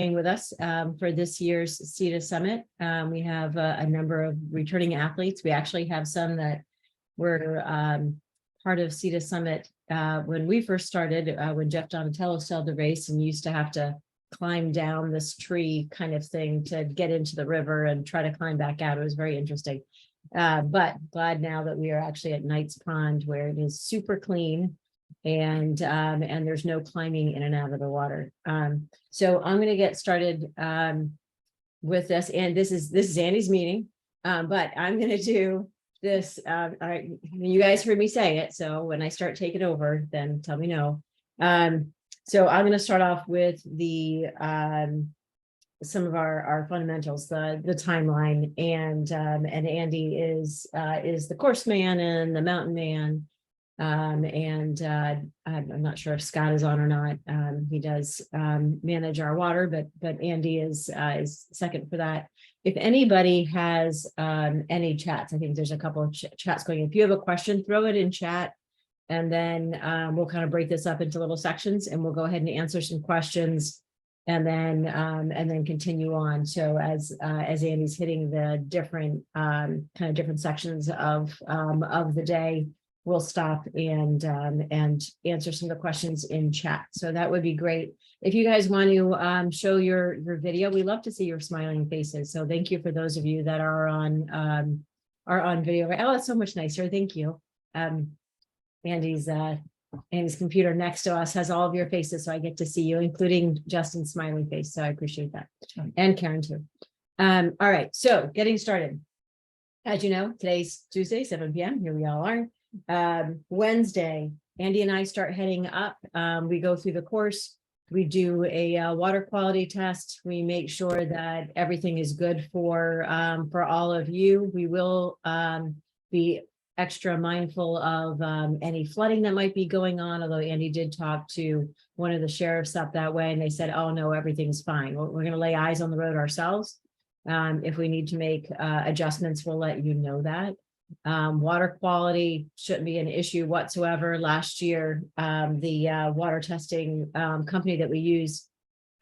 with us for this year's CETA Summit. We have a number of returning athletes. We actually have some that were part of CETA Summit when we first started, when Jeff Donatello started the race and used to have to climb down this tree kind of thing to get into the river and try to climb back out. It was very interesting. But glad now that we are actually at Knight's Pond, where it is super clean and there's no climbing in and out of the water. So I'm going to get started with this, and this is Andy's meeting, but I'm going to do this. All right, you guys heard me say it, so when I start taking over, then tell me no. So I'm going to start off with the some of our fundamentals, the timeline, and Andy is the course man and the mountain man. I'm not sure if Scott is on or not. He does manage our water, but Andy is second for that. If anybody has any chats, I think there's a couple of chats going. If you have a question, throw it in chat, and then we'll kind of break this up into little sections, and we'll go ahead and answer some questions, and then continue on. So as Andy's hitting the different kind of different sections of the day, we'll stop and answer some of the questions in chat. So that would be great. If you guys want to show your video, we love to see your smiling faces. So thank you for those of you that are on video. Oh, it's so much nicer. Thank you. Andy's computer next to us has all of your faces, so I get to see you, including Justin's smiling face. So I appreciate that, and Karen too. All right, so getting started. As you know, today's Tuesday, 7 p.m. Here we all are. Wednesday, Andy and I start heading up. We go through the course. We do a water quality test. We make sure that everything is good for all of you. We will be extra mindful of any flooding that might be going on, although Andy did talk to one of the sheriffs up that way, and they said, oh no, everything's fine. We're going to lay eyes on the road ourselves. If we need to make adjustments, we'll let you know that. Water quality shouldn't be an issue whatsoever. Last year, the water testing company that we use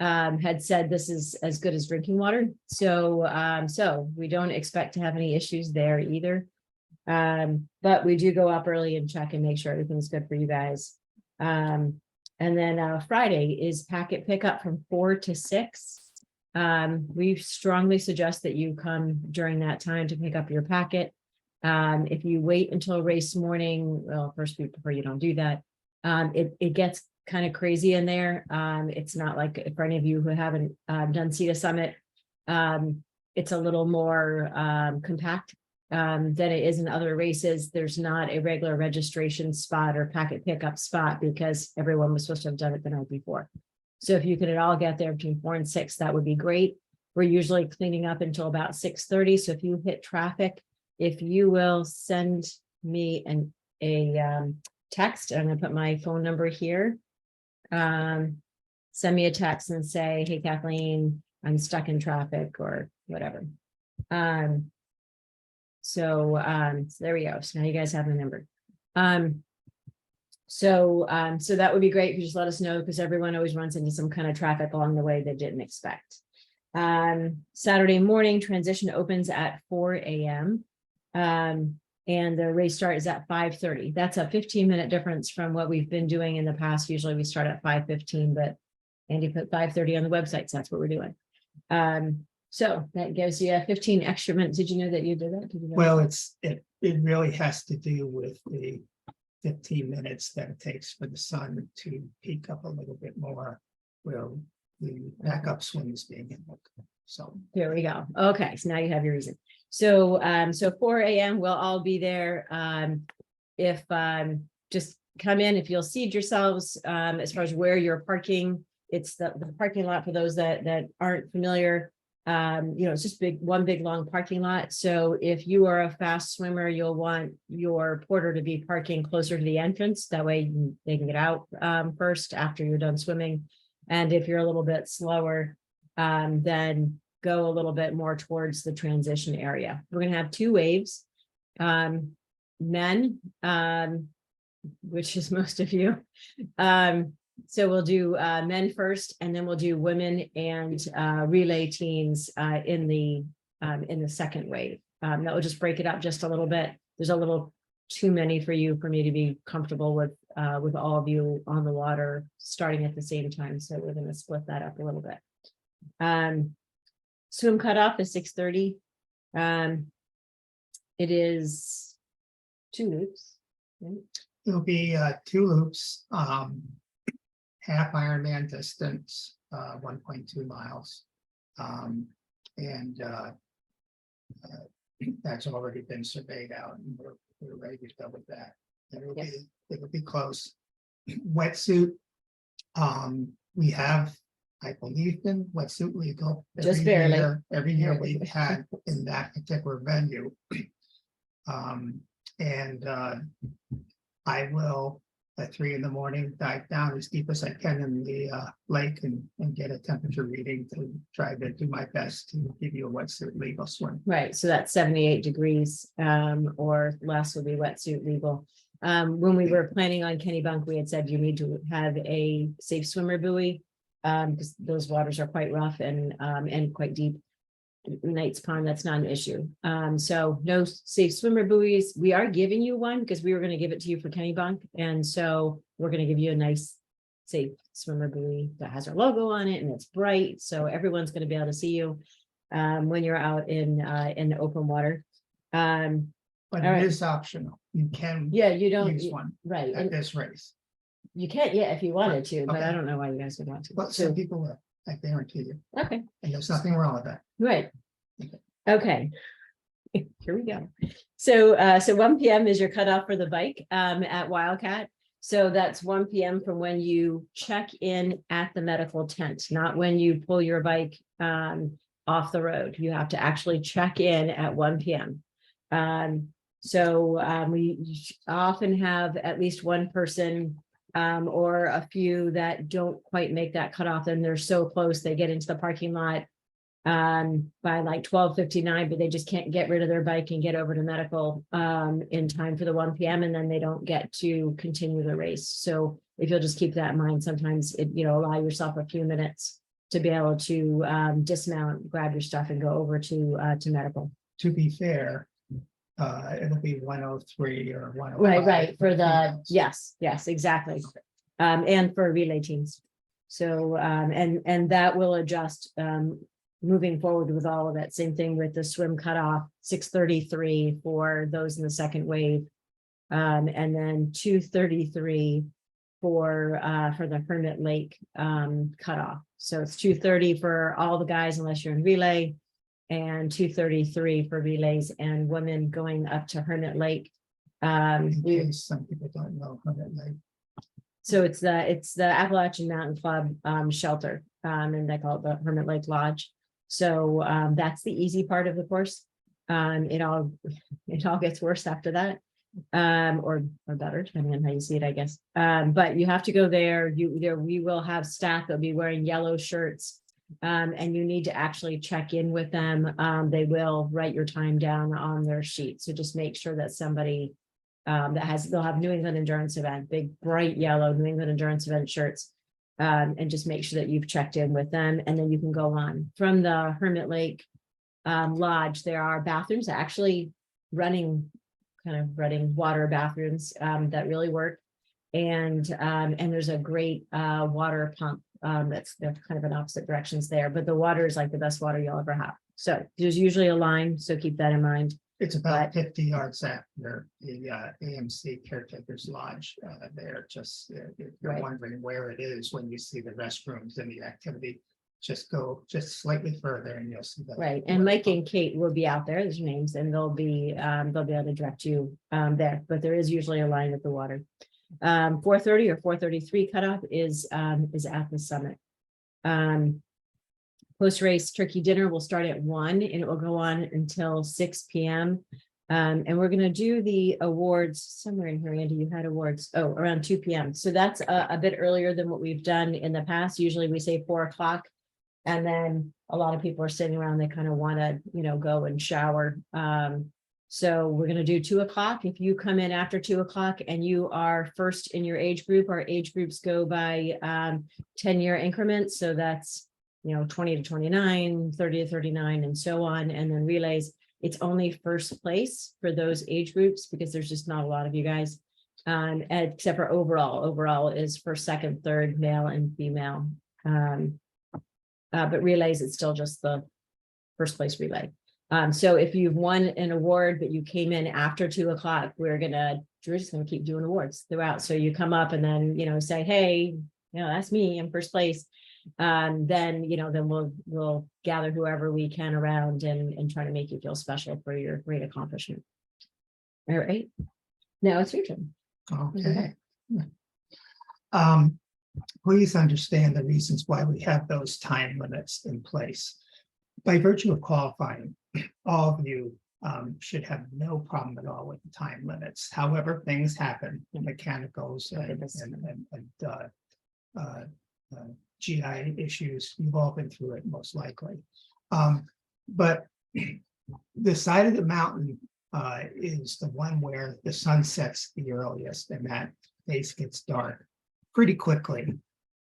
had said this is as good as drinking water. So we don't expect to have any issues there either. But we do go up early and check and make sure everything's good for you guys. And then Friday is packet pickup from 4 to 6. We strongly suggest that you come during that time to pick up your packet. If you wait until race morning, well, first we prefer you don't do that. It gets kind of crazy in there. It's not like, for any of you who haven't done CETA Summit, it's a little more compact than it is in other races. There's not a regular registration spot or packet pickup spot because everyone was supposed to have done it the night before. So if you could at all get there between 4 and 6, that would be great. We're usually cleaning up until about 6:30. So if you hit traffic, if you will send me a text, I'm going to put my phone number here. Send me a text and say, hey, Kathleen, I'm stuck in traffic or whatever. So there we go. So now you guys have my number. So that would be great if you just let us know, because everyone always runs into some kind of traffic along the way they didn't expect. Saturday morning, transition opens at 4 a.m. And the race start is at 5:30. That's a 15-minute difference from what we've been doing in the past. Usually we start at 5:15, but Andy put 5:30 on the website, so that's what we're doing. So that gives you 15 extra minutes. Did you know that you did that? Did you know well, that? it really has to do with the 15 minutes that it takes for the sun to peak up a little bit more, well, the backup swing is being invoked. So there we go. Okay, so now you have your reason. So 4 a.m. we'll all be there. If just come in, if you'll seat yourselves. As far as where you're parking, it's the parking lot for those that aren't familiar. It's just one big long parking lot. So if you are a fast swimmer, you'll want your porter to be parking closer to the entrance. That way they can get out first after you're done swimming. And if you're a little bit slower, then go a little bit more towards the transition area. We're going to have 2 waves. Men, which is most of you, So we'll do men first, and then we'll do women and relay teams in the second wave. That will just break it up just a little bit. There's a little too many for me to be comfortable with all of you on the water starting at the same time. So we're going to split that up a little bit. Swim cutoff is 6:30. It is 2 loops. Right? It'll be 2 loops, half Ironman distance, 1.2 miles. And that's already been surveyed out, and we're ready to go with that. It'll be close. Wetsuit, we have, I believe, been wetsuit legal. Just barely. Every year we've had in that particular venue. I will, at 3 a.m, dive down as deep as I can in the lake and get a temperature reading to try to do my best to give you a wetsuit legal swim. Right, so that's 78 degrees or less will be wetsuit legal. When we were planning on Kennebunk, we had said you need to have a safe swimmer buoy because those waters are quite rough and quite deep. Knight's Pond, that's not an issue. So no safe swimmer buoys. We are giving you one because we were going to give it to you for Kennebunk, and so we're going to give you a nice safe swimmer buoy that has our logo on it and it's bright, so everyone's going to be able to see you when you're out in open water. But it is optional. You can you don't use one right at this race. You can't if you wanted to, but Okay. I don't know why you guys would want to. But some people will, I guarantee you. Okay. And there's nothing wrong with that. Right. Okay. Here we go. So 1 p.m. is your cutoff for the bike at Wildcat. So that's 1 p.m. from when you check in at the medical tent, not when you pull your bike off the road. You have to actually check in at 1 p.m. We often have at least one person or a few that don't quite make that cutoff, and they're so close they get into the parking lot by like 12:59, but they just can't get rid of their bike and get over to medical in time for the 1 p.m. and then they don't get to continue the race. So if you'll just keep that in mind, sometimes allow yourself a few minutes to be able to dismount, grab your stuff, and go over to medical. To be fair, it'll be 103 or 105. Right. For the yes, exactly. And for relay teams. So and that will adjust moving forward with all of it. Same thing with the swim cutoff, 6:33 for those in the second wave. And then 2:33 for the Hermit Lake cutoff. So it's 2:30 for all the guys unless you're in relay, and 2:33 for relays and women going up to Hermit Lake. In case some people don't know Hermit Lake. So it's the Appalachian Mountain Club shelter, and they call it the Hermit Lake Lodge. So that's the easy part of the course. It all gets worse after that, or better, depending on how you see it, I guess. But you have to go there. We will have staff that'll be wearing yellow shirts, and you need to actually check in with them. They will write your time down on their sheet. So just make sure that somebody they'll have New England Endurance Event, big bright yellow New England Endurance Event shirts. And just make sure that you've checked in with them, and then you can go on. From the Hermit Lake Lodge, there are bathrooms actually running water bathrooms that really work. And there's a great water pump they're kind of in opposite directions there, but the water is like the best water you'll ever have. So there's usually a line, so keep that in mind. It's about 50 yards after the AMC Caretakers Lodge. They're just, if you're wondering where it is when you see the restrooms and the activity, just go just slightly further and you'll see that. Right, and Mike and Kate will be out there, there's names, and they'll be able to direct you there, but there is usually a line at the water. 4:30 or 4:33 cutoff is at the summit. Post-race turkey dinner will start at 1 and it will go on until 6 p.m. And we're going to do the awards somewhere in here. Andy, you had awards. Oh, around 2 p.m. So that's a bit earlier than what we've done in the past. Usually we say 4 o'clock. And then a lot of people are sitting around. They kind of want to, go and shower So we're gonna do 2 o'clock. If you come in after 2 o'clock and you are first in your age group, our age groups go by 10-year increments. So that's, 20 to 29, 30 to 39, and so on. And then relays, it's only first place for those age groups because there's just not a lot of you guys. Except for overall. Overall is for second, third, male and female. But relays, it's still just the first place relay. So if you've won an award, but you came in after 2 o'clock, we're just gonna keep doing awards throughout. So you come up and then, say, hey, that's me, I'm first place. Then we'll gather whoever we can around and try to make you feel special for your great accomplishment. All right, now it's your turn. Okay. Please understand the reasons why we have those time limits in place. By virtue of qualifying, all of you should have no problem at all with the time limits. However, things happen, mechanicals and GI issues. You've all been through it, most likely. But the side of the mountain is the one where the sun sets the earliest, and that face gets dark pretty quickly.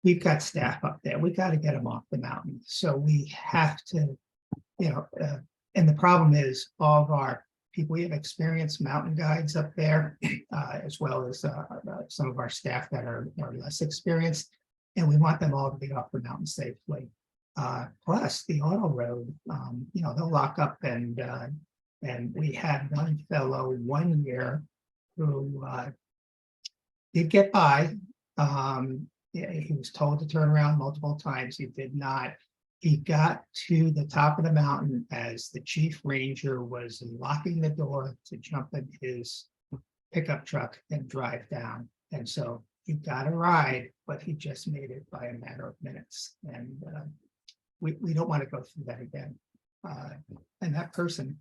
We've got staff up there. We got to get them off the mountain. So we have to, and the problem is all of our people, we have experienced mountain guides up there, as well as some of our staff that are less experienced, and we want them all to be off the mountain safely. Plus the auto road, they'll lock up, and we had one fellow 1 year who did get by. He was told to turn around multiple times. He did not. He got to the top of the mountain as the chief ranger was locking the door to jump in his pickup truck and drive down. And so he got a ride, but he just made it by a matter of minutes. And we don't want to go through that again. And that person,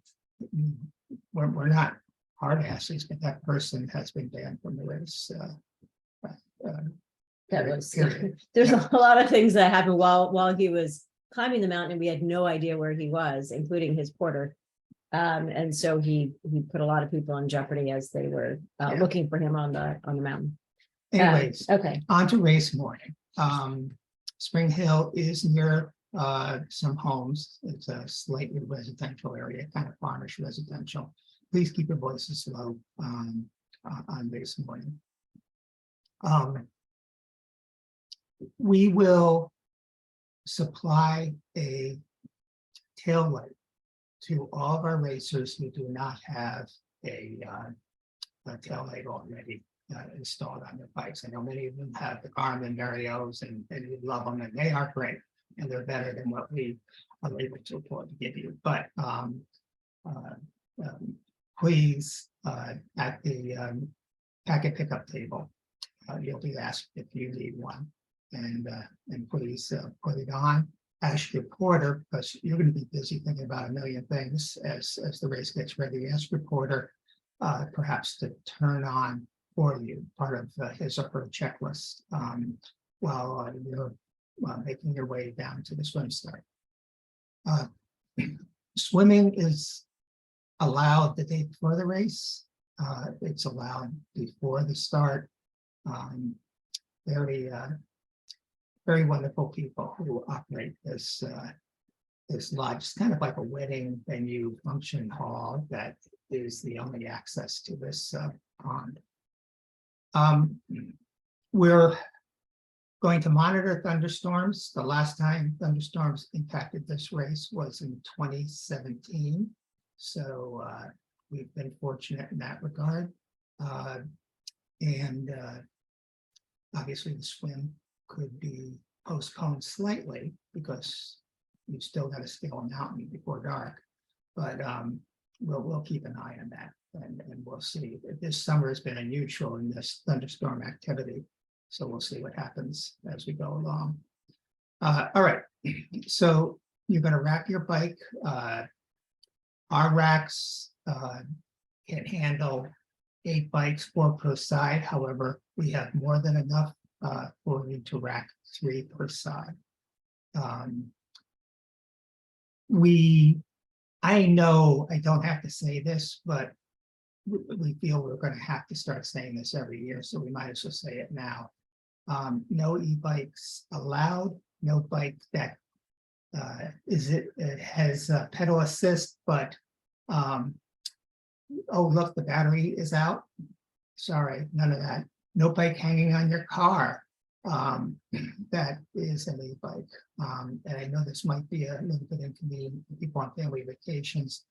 we're not hard asses, but that person has been banned from the race. There's a lot of things that happened while he was climbing the mountain, and we had no idea where he was, including his porter. And so he put a lot of people in jeopardy as they were looking for him on the mountain. Anyways, okay. On to race morning. Spring Hill is near some homes. It's a slightly residential area, kind of farmish residential. Please keep your voices low on race morning. We will supply a tail light to all of our racers who do not have a tail light already installed on their bikes. I know many of them have the Garmin Marios, and we love them, and they are great, and they're better than what we are able to afford to give you. But please, at the packet pickup table, you'll be asked if you need one, and please put it on. Ask your porter, because you're going to be busy thinking about a million things as the race gets ready. Ask your porter perhaps to turn on for you part of his or her checklist while you're making your way down to the swim start. Swimming is allowed the day before the race. It's allowed before the start. Very wonderful people who operate this lodge. It's kind of like a wedding venue function hall that is the only access to this pond. We're going to monitor thunderstorms. The last time thunderstorms impacted this race was in 2017. So we've been fortunate in that regard. And obviously the swim could be postponed slightly because you've still got to scale a mountain before dark. But we'll keep an eye on that, and we'll see. This summer has been unusual in this thunderstorm activity, so we'll see what happens as we go along. All right, so you're going to rack your bike. Our racks can handle 8 bikes, 4 per side. However, we have more than enough for you to rack 3 per side. We I know I don't have to say this, but we feel we're going to have to start saying this every year, so we might as well say it now. No e-bikes allowed, no bike that it has pedal assist, but oh, look, the battery is out. Sorry, none of that. No bike hanging on your car. That is an e-bike. And I know this might be a little bit inconvenient for people on family vacations.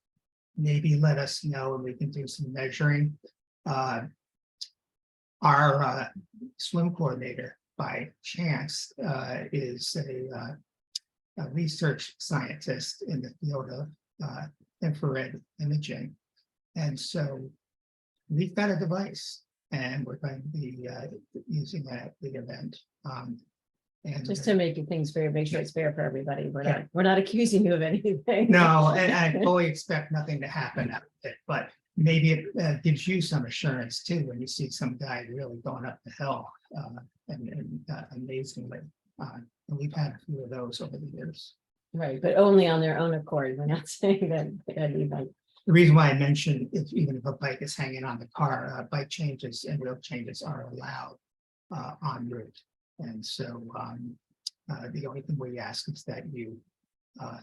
Maybe let us know and we can do some measuring. Our swim coordinator, by chance, is a research scientist in the field of infrared imaging. And so we've got a device and we're going to be using that at the event. And Just to make things fair, make sure it's fair for everybody. We're not accusing you of anything. no, and I fully expect nothing to happen out of it, but maybe it gives you some assurance too when you see some guy really going up the hill and amazingly. And we've had a few of those over the years. Right, but only on their own accord. We're not saying that e-bike. The reason why I mentioned even if a bike is hanging on the car, bike changes and wheel changes are allowed en route. And so the only thing we ask is that you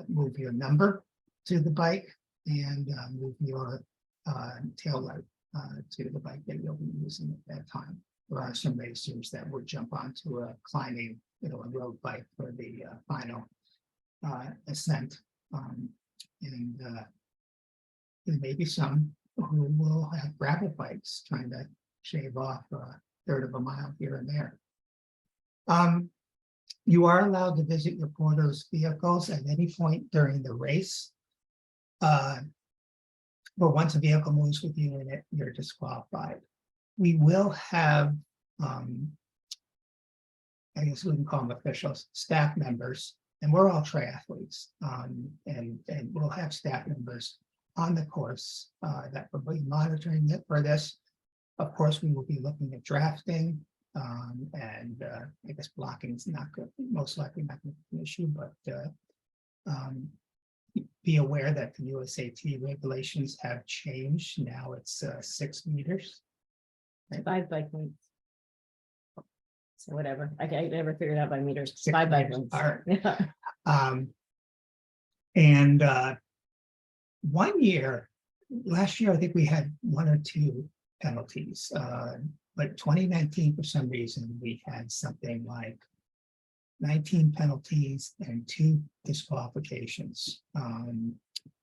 move your number to the bike and move your tail light to the bike that you'll be using at that time. There are some racers that would jump onto a climbing, a road bike for the final ascent. And there may be some who will have gravel bikes trying to shave off a third of a mile here and there. You are allowed to visit your porter's vehicles at any point during the race. But once a vehicle moves with you in it, you're disqualified. We will have, I guess we can call them officials, staff members, and we're all triathletes. And we'll have staff members on the course that will be monitoring it for this. Of course, we will be looking at drafting. And I guess blocking is not good, most likely not going to be an issue, but be aware that the USAT regulations have changed. Now it's 6 meters. 5 bike lengths. So whatever. I never figured out by meters. 6 5 bike meters. lengths. All right. Yeah. And 1 year, last year, I think we had 1 or 2 penalties. But 2019, for some reason, we had something like 19 penalties and 2 disqualifications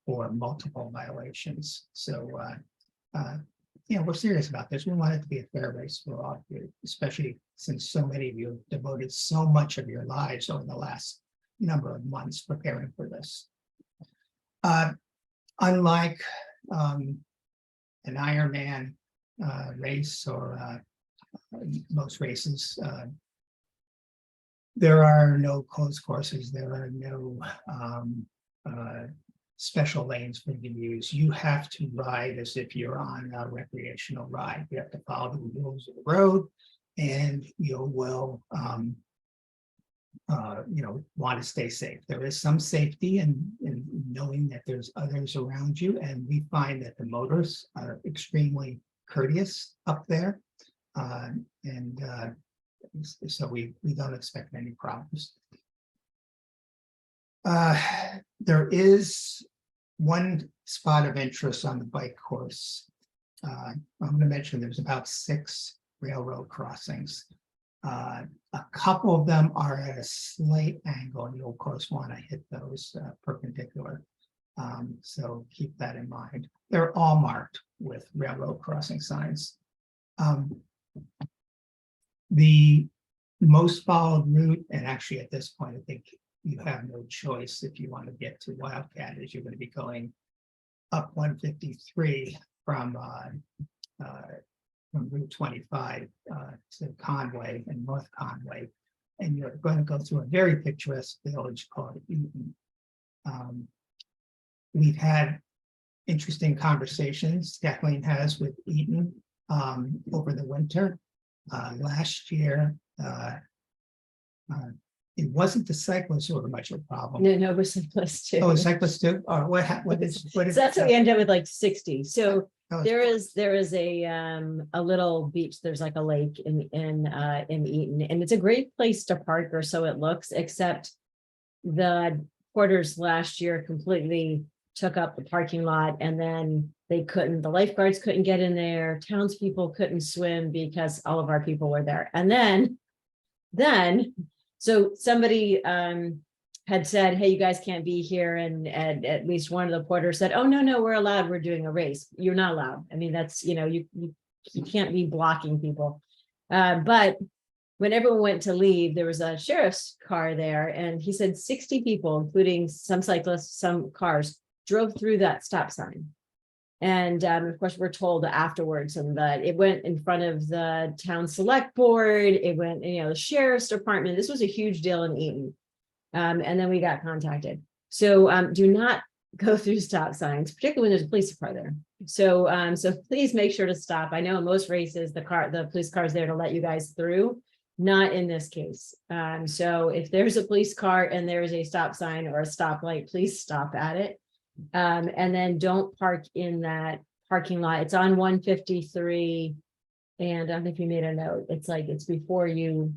for multiple violations. So, we're serious about this. We want it to be a fair race for all of you, especially since so many of you have devoted so much of your lives over the last number of months preparing for this. Unlike an Ironman race or most races, there are no closed courses. There are no special lanes for you to use. You have to ride as if you're on a recreational ride. You have to follow the rules of the road, and you will want to stay safe. There is some safety in knowing that there's others around you, and we find that the motors are extremely courteous up there, so we don't expect any problems. There is one spot of interest on the bike course. I'm going to mention there's about 6 railroad crossings. A couple of them are at a slight angle, and you'll of course want to hit those perpendicular. So keep that in mind. They're all marked with railroad crossing signs. The most followed route, and actually at this point, I think you have no choice if you want to get to Wildcat, is you're going to be going up 153 from Route 25 to Conway and North Conway, and you're going to go through a very picturesque village called Eaton. We've had interesting conversations, Kathleen has, with Eaton over the winter. Last year, it wasn't the cyclists who were much of a problem. No, we're cyclists too. Oh, cyclists too, or what is? So that's what we end up with, like 60. So that was- there is a little beach. There's like a lake in Eaton, and it's a great place to park, or so it looks, except the porters last year completely took up the parking lot, and then the lifeguards couldn't get in there, townspeople couldn't swim because all of our people were there. And then so somebody had said, hey, you guys can't be here, and at least one of the porters said, oh, no, we're allowed, we're doing a race. You're not allowed. I mean, that's, you can't be blocking people. But when everyone went to leave, there was a sheriff's car there, and he said 60 people, including some cyclists, some cars, drove through that stop sign. And of course, we're told afterwards, and that it went in front of the town select board. It went, the sheriff's department. This was a huge deal in Eaton. And then we got contacted. So do not go through stop signs, particularly when there's a police car there. So please make sure to stop. I know in most races, the police car is there to let you guys through. Not in this case. So if there's a police car and there's a stop sign or a stoplight, please stop at it. And then don't park in that parking lot. It's on 153. And I don't know if you made a note. It's before you,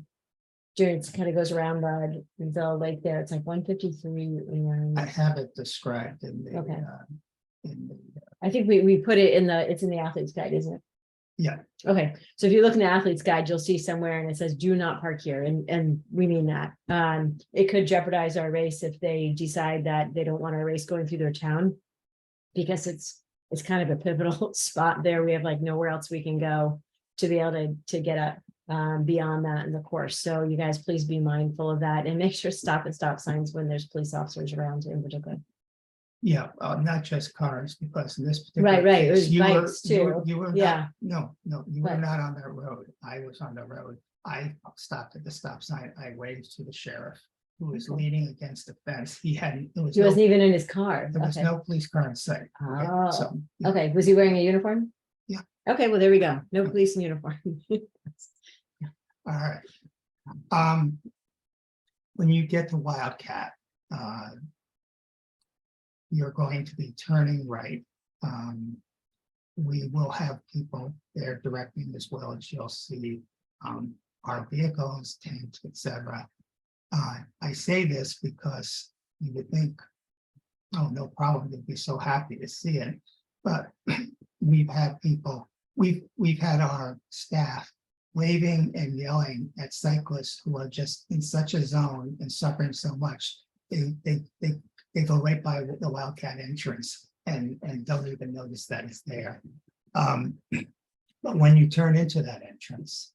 it kind of goes around the lake there. It's like 153. And I have it described in the, Okay. in the, I think we put it it's in the athlete's guide, isn't it? yeah, Okay, so if you look in the athlete's guide, you'll see somewhere and it says, do not park here. And we mean that. It could jeopardize our race if they decide that they don't want our race going through their town, because it's kind of a pivotal spot there. We have like nowhere else we can go to be able to get up beyond that in the course. So you guys, please be mindful of that and make sure to stop at stop signs when there's police officers around in particular. yeah, not just cars, because in this particular Right, it case, was you were, bikes you were, too. you were Yeah. not, no, you were Right. not on that road. I was on the road. I stopped at the stop sign. I waved to the sheriff, who was Okay. leaning against the fence. He He wasn't even in his car. there was Okay. no police car in sight. Okay, Oh, so, yeah. okay. Was he wearing a uniform? Yeah. Okay, well, there we go. No police in uniform. All right. When you get to Wildcat, you're going to be turning right. We will have people there directing as well, as you'll see our vehicles, tanks, etc. I say this because you would think, oh, no problem, they'd be so happy to see it. But we've had people, we've had our staff waving and yelling at cyclists who are just in such a zone and suffering so much. They go right by the Wildcat entrance and don't even notice that it's there. But when you turn into that entrance,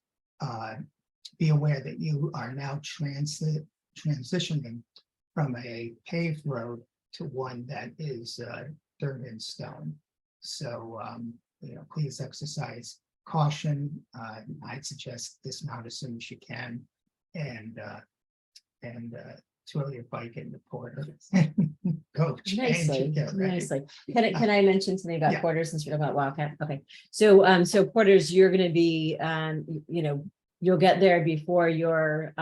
be aware that you are now transitioning from a paved road to one that is dirt and stone. So please exercise caution. I'd suggest dismount as soon as you can, and throw your bike in the porter. Go change and get ready. Nicely. Can I mention something about Yeah. porters since we're talking about Wildcat? Okay, so porters, you're going to be, you'll get there before your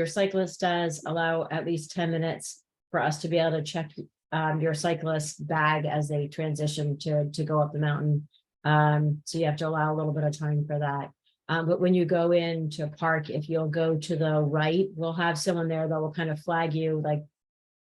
cyclist does. Allow at least 10 minutes for us to be able to check your cyclist bag as they transition to go up the mountain. So you have to allow a little bit of time for that. But when you go in to park, if you'll go to the right, we'll have someone there that will kind of flag you like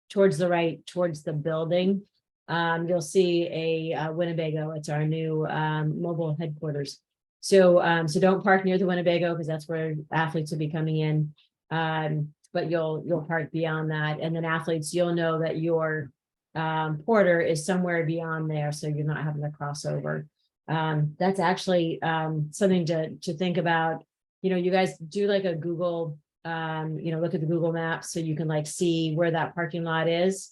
towards the right, towards the building. You'll see a Winnebago. It's our new mobile headquarters. So don't park near the Winnebago, because that's where athletes will be coming in. But you'll park beyond that. And then athletes, you'll know that your porter is somewhere beyond there, so you're not having to cross over. That's actually something to think about. You guys do like a Google, look at the Google Maps so you can like see where that parking lot is.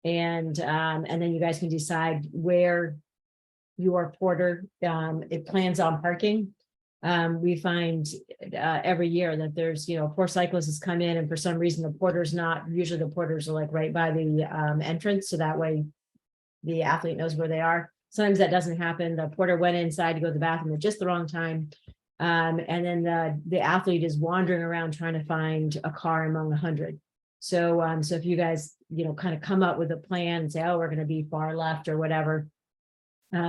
And then you guys can decide where your porter it plans on parking. We find every year that there's, poor cyclists come in, and for some reason the porter's not. Usually the porters are like right by the entrance, so that way the athlete knows where they are. Sometimes that doesn't happen. The porter went inside to go to the bathroom at just the wrong time. And then the athlete is wandering around trying to find a car among 100. So, so if you guys, kind of come up with a plan and say, oh, we're going to be far left or whatever,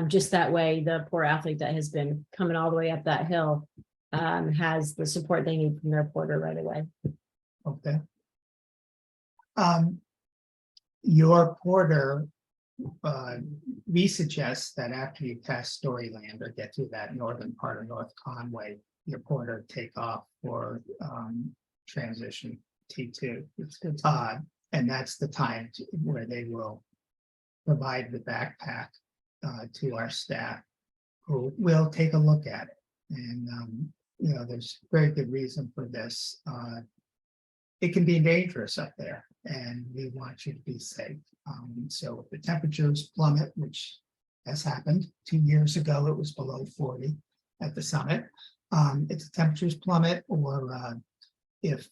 just that way, the poor athlete that has been coming all the way up that hill has the support they need from their porter right away. Okay. Your porter, we suggest that after you pass Storyland or get to that northern part of North Conway, your porter take off for transition T2. It's good. And that's the time where they will provide the backpack to our staff, who will take a look at it. And there's very good reason for this. It can be dangerous up there, and we want you to be safe. So if the temperatures plummet, which has happened 2 years ago, it was below 40 at the summit. If the temperatures plummet, or if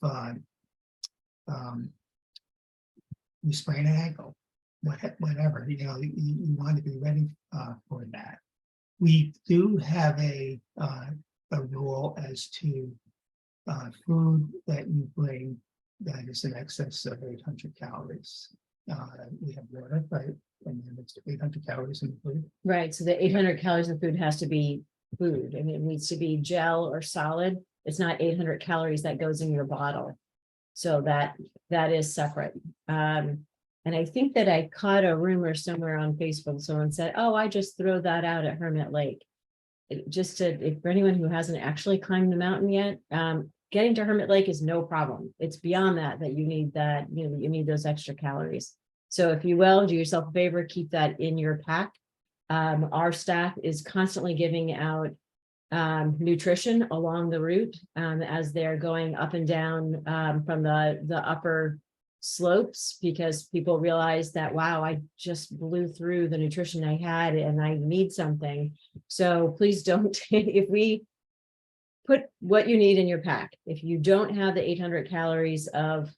you sprain an ankle, whatever, you want to be ready for that. We do have a rule as to food that you bring that is in excess of 800 calories. We have water, right? And then it's 800 calories in the food. Right. So the 800 calories in food has to be food. I mean, it needs to be gel or solid. It's not 800 calories that goes in your bottle. So that is separate. And I think that I caught a rumor somewhere on Facebook. Someone said, oh, I just throw that out at Hermit Lake. For anyone who hasn't actually climbed the mountain yet, getting to Hermit Lake is no problem. It's beyond that you need you need those extra calories. So if you will, do yourself a favor, keep that in your pack. Our staff is constantly giving out nutrition along the route as they're going up and down from the upper slopes, because people realize that, wow, I just blew through the nutrition I had and I need something. So please don't, if we put what you need in your pack, if you don't have the 800 calories of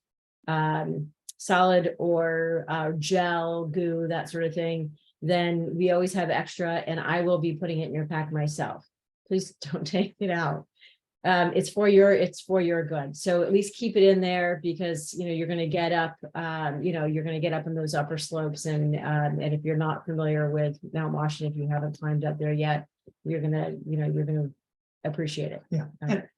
solid or gel, goo, that sort of thing, then we always have extra, and I will be putting it in your pack myself. Please don't take it out. It's for your good. So at least keep it in there, because you're going to get up, you're going to get up in those upper slopes, and if you're not familiar with Mount Washington, if you haven't climbed up there yet, you're gonna appreciate it. Yeah,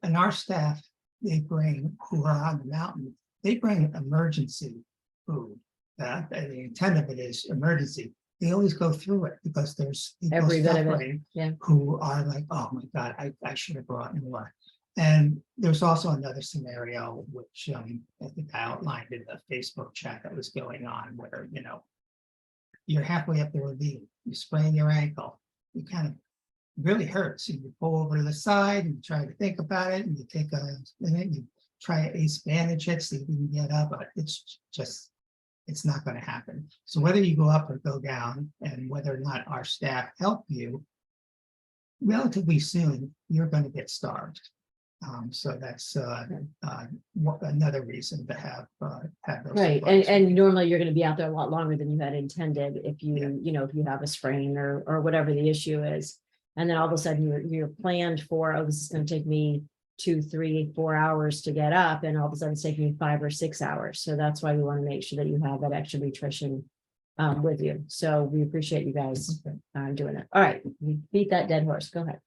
and our staff, they bring, who are on the mountain, they bring emergency food. The intent of it is emergency. They always go through it because there's people Every bit of it, suffering yeah. who are like, oh my God, I should have brought more. And there's also another scenario, which I think I outlined in the Facebook chat that was going on, where, you're halfway up the ravine, you sprain your ankle, you kind of really hurts. So you pull over to the side and you try to think about it, and you take a minute, you try to ace bandage it so you can get up, but it's not going to happen. So whether you go up or go down, and whether or not our staff help you, relatively soon, you're going to get starved. So that's another reason to have those. Right, and normally you're going to be out there a lot longer than you had intended if you if you have a sprain or whatever the issue is, and then all of a sudden you're planned for, oh, this is going to take me 2, 3, 4 hours to get up, and all of a sudden it's taking you 5 or 6 hours. So that's why we want to make sure that you have that extra nutrition with you. So we appreciate you guys doing it. All right, we beat that dead horse. Go ahead.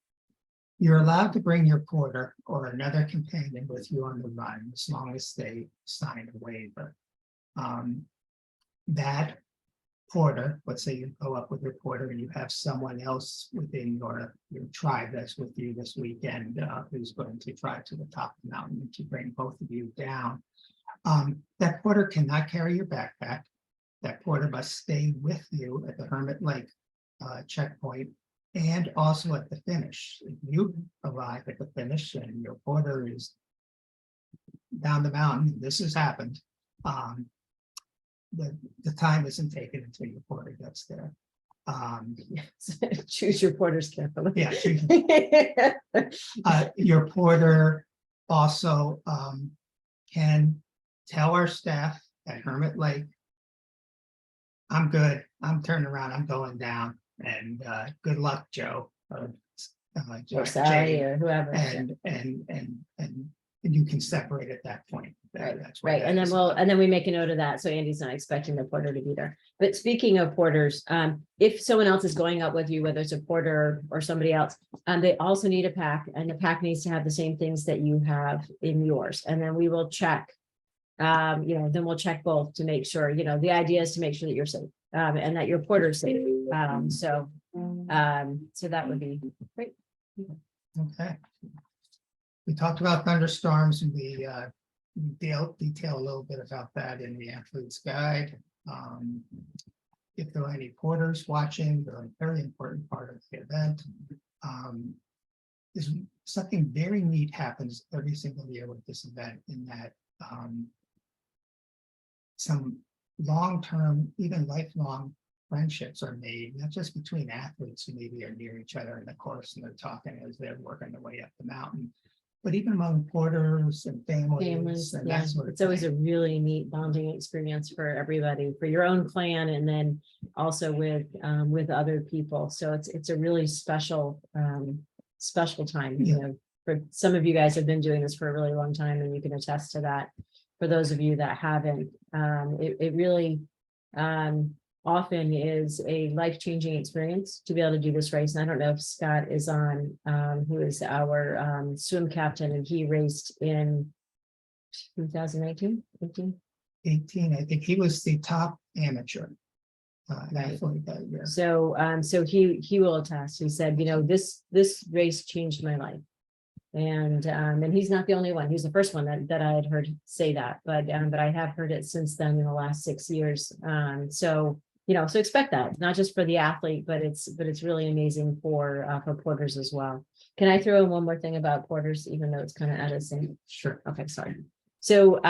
You're allowed to bring your porter or another companion with you on the run, as long as they sign a waiver. That porter, let's say you go up with your porter and you have someone else within your tribe that's with you this weekend, who's going to drive to the top of the mountain, and to bring both of you down. That porter cannot carry your backpack. That porter must stay with you at the Hermit Lake checkpoint, and also at the finish. If you arrive at the finish and your porter is down the mountain, this has happened, the time isn't taken until your porter gets there. Choose your porters carefully. Yeah. Your porter also can tell our staff at Hermit Lake, I'm good, I'm turning around, I'm going down, and good luck, Joe. or Sally Jane, or whoever. and you can separate at that point. Right, That's what right. that And is then about. and then we make a note of that. So Andy's not expecting the porter to be there. But speaking of porters, if someone else is going out with you, whether it's a porter or somebody else, they also need a pack, and the pack needs to have the same things that you have in yours. And then we will check, then we'll check both to make sure, the idea is to make sure that you're safe, and that your porter's safe. So that would be great. Okay. We talked about thunderstorms, and we detail a little bit about that in the athlete's guide. If there are any porters watching, they're a very important part of the event. Is something very neat happens every single year with this event, in that some long-term, even lifelong friendships are made, not just between athletes who maybe are near each other in the course and they're talking as they're working their way up the mountain, but even among porters and families and Yeah, that sort of it's always thing. a really neat bonding experience for everybody, for your own clan, and then also with other people. So it's a really special time. Yeah. For some of you guys have been doing this for a really long time, and you can attest to that. For those of you that haven't, it really often is a life-changing experience to be able to do this race. And I don't know if Scott is on, who is our swim captain, and he raced in 2019, 18, I think he was the top amateur athlete that year. So he will attest. He said, this race changed my life. And he's not the only one. He's the first one that I had heard say that, but I have heard it since then in the last 6 years. So expect that, not just for the athlete, but it's really amazing for porters as well. Can I throw in one more thing about porters, even though it's kind of out of sync? Sure. Okay, sorry. So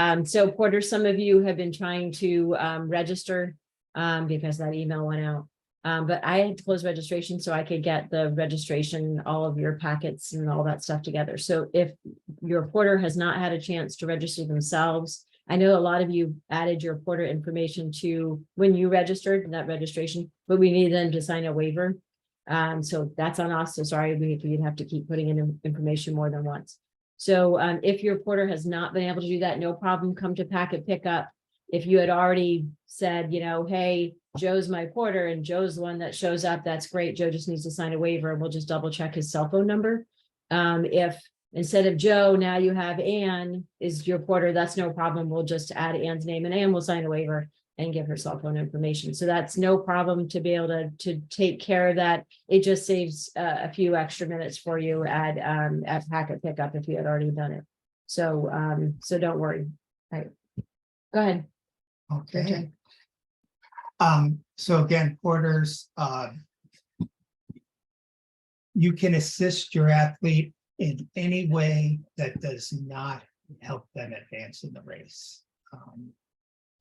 porters, some of you have been trying to register because that email went out. But I had to close registration so I could get the registration, all of your packets and all that stuff together. So if your porter has not had a chance to register themselves, I know a lot of you added your porter information to when you registered that registration, but we need them to sign a waiver. So that's on us. So sorry, we'd have to keep putting in information more than once. So if your porter has not been able to do that, no problem, come to packet pickup. If you had already said, hey, Joe's my porter and Joe's the one that shows up, that's great. Joe just needs to sign a waiver, and we'll just double check his cell phone number. If instead of Joe, now you have Ann is your porter, that's no problem. We'll just add Ann's name, and Ann will sign a waiver and give her cell phone information. So that's no problem to be able to take care of that. It just saves a few extra minutes for you at packet pickup if you had already done it. So don't worry. All right. Go ahead. Okay. So again, porters, you can assist your athlete in any way that does not help them advance in the race.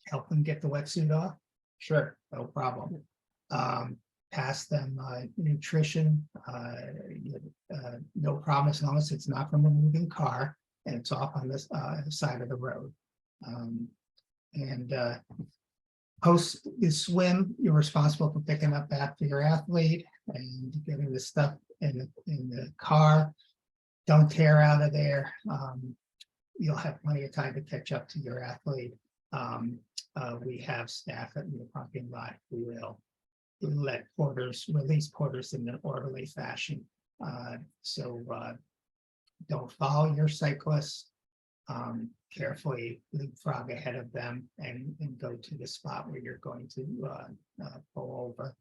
Help them get the wetsuit off? Sure, no problem. Pass them nutrition, no problem, as long as it's not from a moving car and it's off on this side of the road. Post the swim, you're responsible for picking up after your athlete and getting the stuff in the car. Don't tear out of there. You'll have plenty of time to catch up to your athlete. We have staff in the parking lot who will let release porters in an orderly fashion. So don't follow your cyclists. Carefully leapfrog ahead of them and go to the spot where you're going to pull over.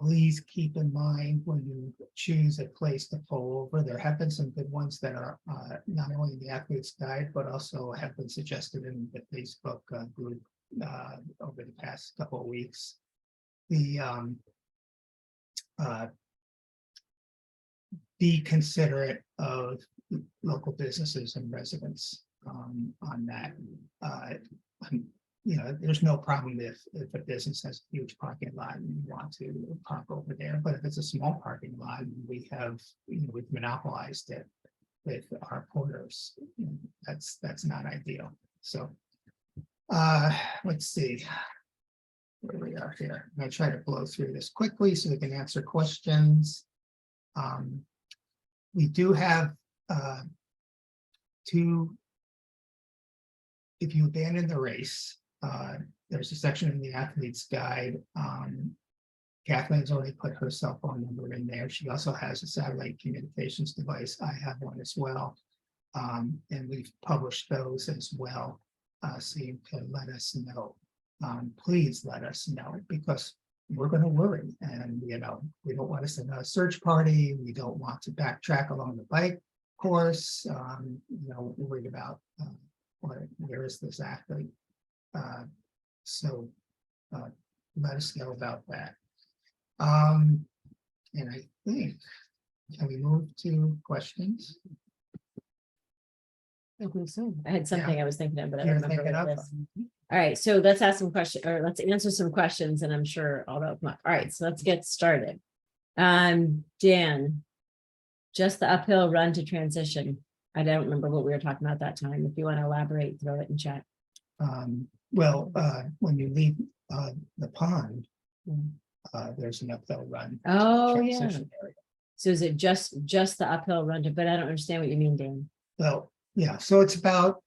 Please keep in mind when you choose a place to pull over, there have been some good ones that are not only in the athlete's guide, but also have been suggested in the Facebook group over the past couple of weeks. Be considerate of local businesses and residents on that. There's no problem if a business has a huge parking lot and you want to park over there, but if it's a small parking lot, we've monopolized it with our porters. That's not ideal. So let's see where we are here. I'm going to try to blow through this quickly so we can answer questions. we do have two. If you abandon the race, there's a section in the athlete's guide. Kathleen's already put her cell phone number in there. She also has a satellite communications device. I have one as well. And we've published those as well. So you can let us know. Please let us know, because we're going to worry, and we don't want to send out a search party. We don't want to backtrack along the bike course. Worried about where is this athlete. So let us know about that. And I think, can we move to questions? I think so. I had something I was thinking of, but I You're don't remember thinking what it of? is. All right, so let's ask some questions, or let's answer some questions, and I'm sure all that. All right, so let's get started. Dan, just the uphill run to transition. I don't remember what we were talking about that time. If you want to elaborate, throw it in chat. When you leave the pond, there's an uphill run. Oh, yeah. transition area. So is it just the uphill run to, but I don't understand what you mean, Dan. Well, yeah, so it's about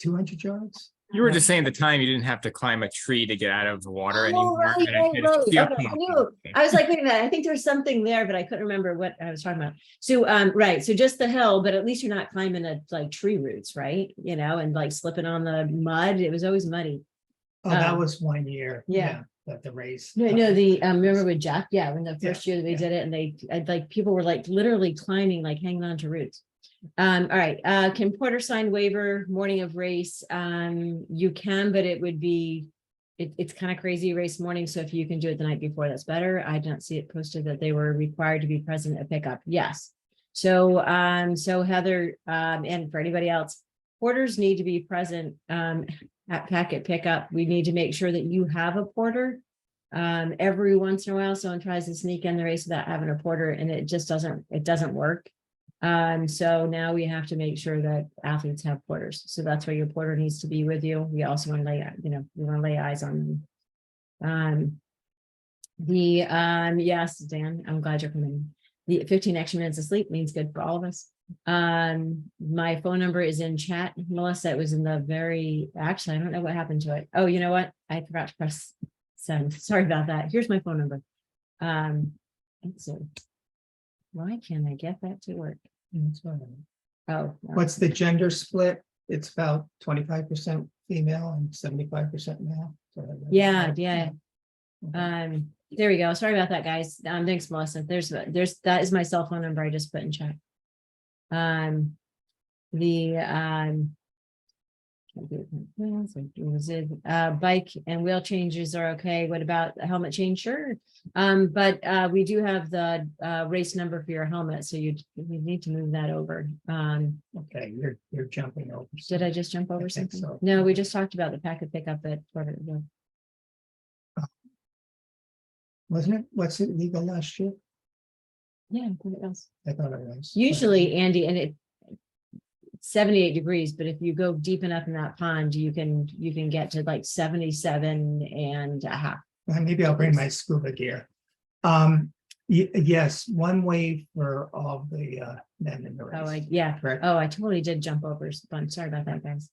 200 yards. You were just saying the time you didn't have to climb a tree to get out of the water Oh, anymore. right. and it's just the Okay, uphill. I knew. I was like, wait a minute, I think there's something there, but I couldn't remember what I was talking about. So, right, so just the hill, but at least you're not climbing like tree roots, right? And like slipping on the mud. It was always muddy. Oh, that was 1 year. yeah. That the race. No, remember with Jeff? Yeah, when the first year that we did it, and like people were like literally climbing, like hanging on to roots. All right. Can Porter sign waiver morning of race? You can, but it would be, it's kind of crazy race morning. So if you can do it the night before, that's better. I don't see it posted that they were required to be present at pickup. Yes. So, so Heather, and for anybody else, porters need to be present, at packet pickup. We need to make sure that you have a porter. Every once in a while, someone tries to sneak in the race without having a porter, and it just doesn't work. So now we have to make sure that athletes have porters. So that's why your porter needs to be with you. We also want to we want to lay eyes on them. Yes, Dan, I'm glad you're coming. The 15 extra minutes of sleep means good for all of us. My phone number is in chat. Melissa, it was in the actually, I don't know what happened to it. Oh, you know what? I forgot to press send. Sorry about that. Here's my phone number. Let's see. Why can't I get that to work? Oh, What's the gender split? It's about 25% female and 75% male. yeah. There we go. Sorry about that, guys. Thanks, Melissa. That is my cell phone number. I just put in chat. Bike and wheel changes are okay. What about the helmet change? Sure. But we do have the race number for your helmet, so we need to move that over. Okay, you're jumping over. Did I just jump over I think something? so. No, we just talked about the packet pickup at Wasn't it? What's it legal last year? yeah, what else? I thought it was. Usually, Andy, and it's 78 degrees, but if you go deep enough in that pond, you can get to like 77 and a half. Well, maybe I'll bring my scuba gear. Yes, one way for all the men in the race. Yeah. Correct. Oh, I totally did jump over. I'm sorry about that, guys.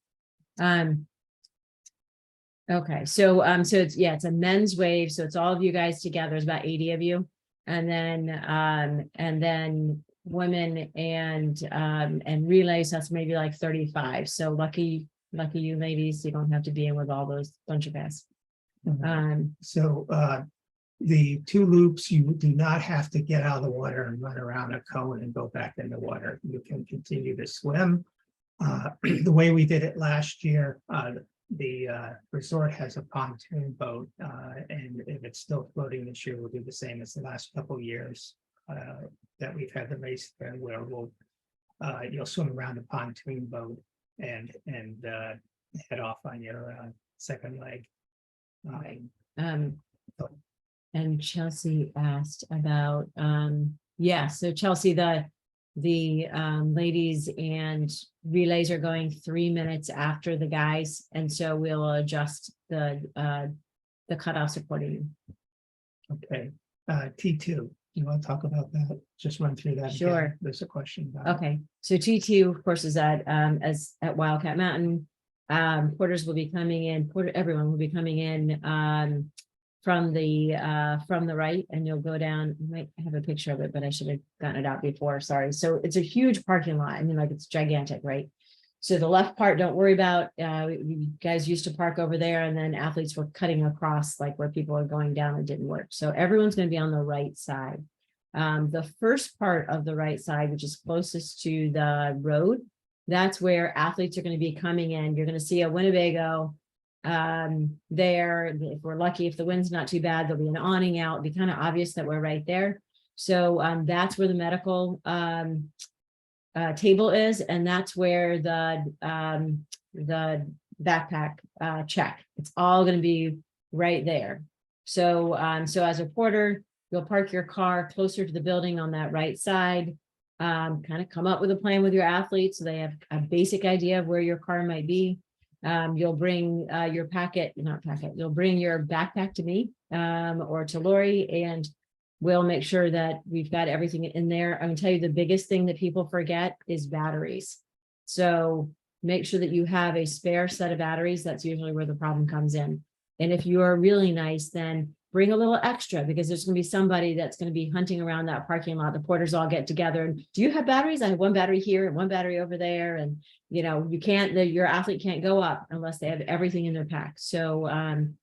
Okay, so it's a men's wave, so it's all of you guys together. There's about 80 of you, and then women and relays, that's maybe like 35. So lucky you ladies, you don't have to be in with all those bunch of guys. So the two loops, you do not have to get out of the water and run around a cone and go back in the water. You can continue to swim. The way we did it last year, the resort has a pontoon boat, and if it's still floating this year, we'll do the same as the last couple of years that we've had the race there, where you'll swim around the pontoon boat and head off on your second leg. And Chelsea asked about so Chelsea, the ladies and relays are going 3 minutes after the guys, and so we'll adjust the cutoffs accordingly. Okay, T2. You want to talk about that? Just run through that. again. Sure. There's a question about. Okay, so T2, of course, is at Wildcat Mountain. Porters will be coming in, everyone will be coming in from the right, and you'll go down. You might have a picture of it, but I should have gotten it out before. Sorry. So it's a huge parking lot. I mean, like, it's gigantic, right? So the left part, don't worry about. You guys used to park over there, and then athletes were cutting across, like where people are going down. It didn't work. So everyone's going to be on the right side. The first part of the right side, which is closest to the road, that's where athletes are going to be coming in. You're going to see a Winnebago there. If we're lucky, if the wind's not too bad, there'll be an awning out. It'll be kind of obvious that we're right there. So that's where the medical table is, and that's where the backpack check. It's all going to be right there. So so as a porter, you'll park your car closer to the building on that right side. Kind of come up with a plan with your athletes so they have a basic idea of where your car might be. You'll bring your you'll bring your backpack to me or to Lori, and we'll make sure that we've got everything in there. I'm gonna tell you the biggest thing that people forget is batteries. So make sure that you have a spare set of batteries. That's usually where the problem comes in. And if you are really nice, then bring a little extra, because there's going to be somebody that's going to be hunting around that parking lot. The porters all get together and, do you have batteries? I have one battery here and one battery over there. And, you know, you can't, your athlete can't go up unless they have everything in their pack. So,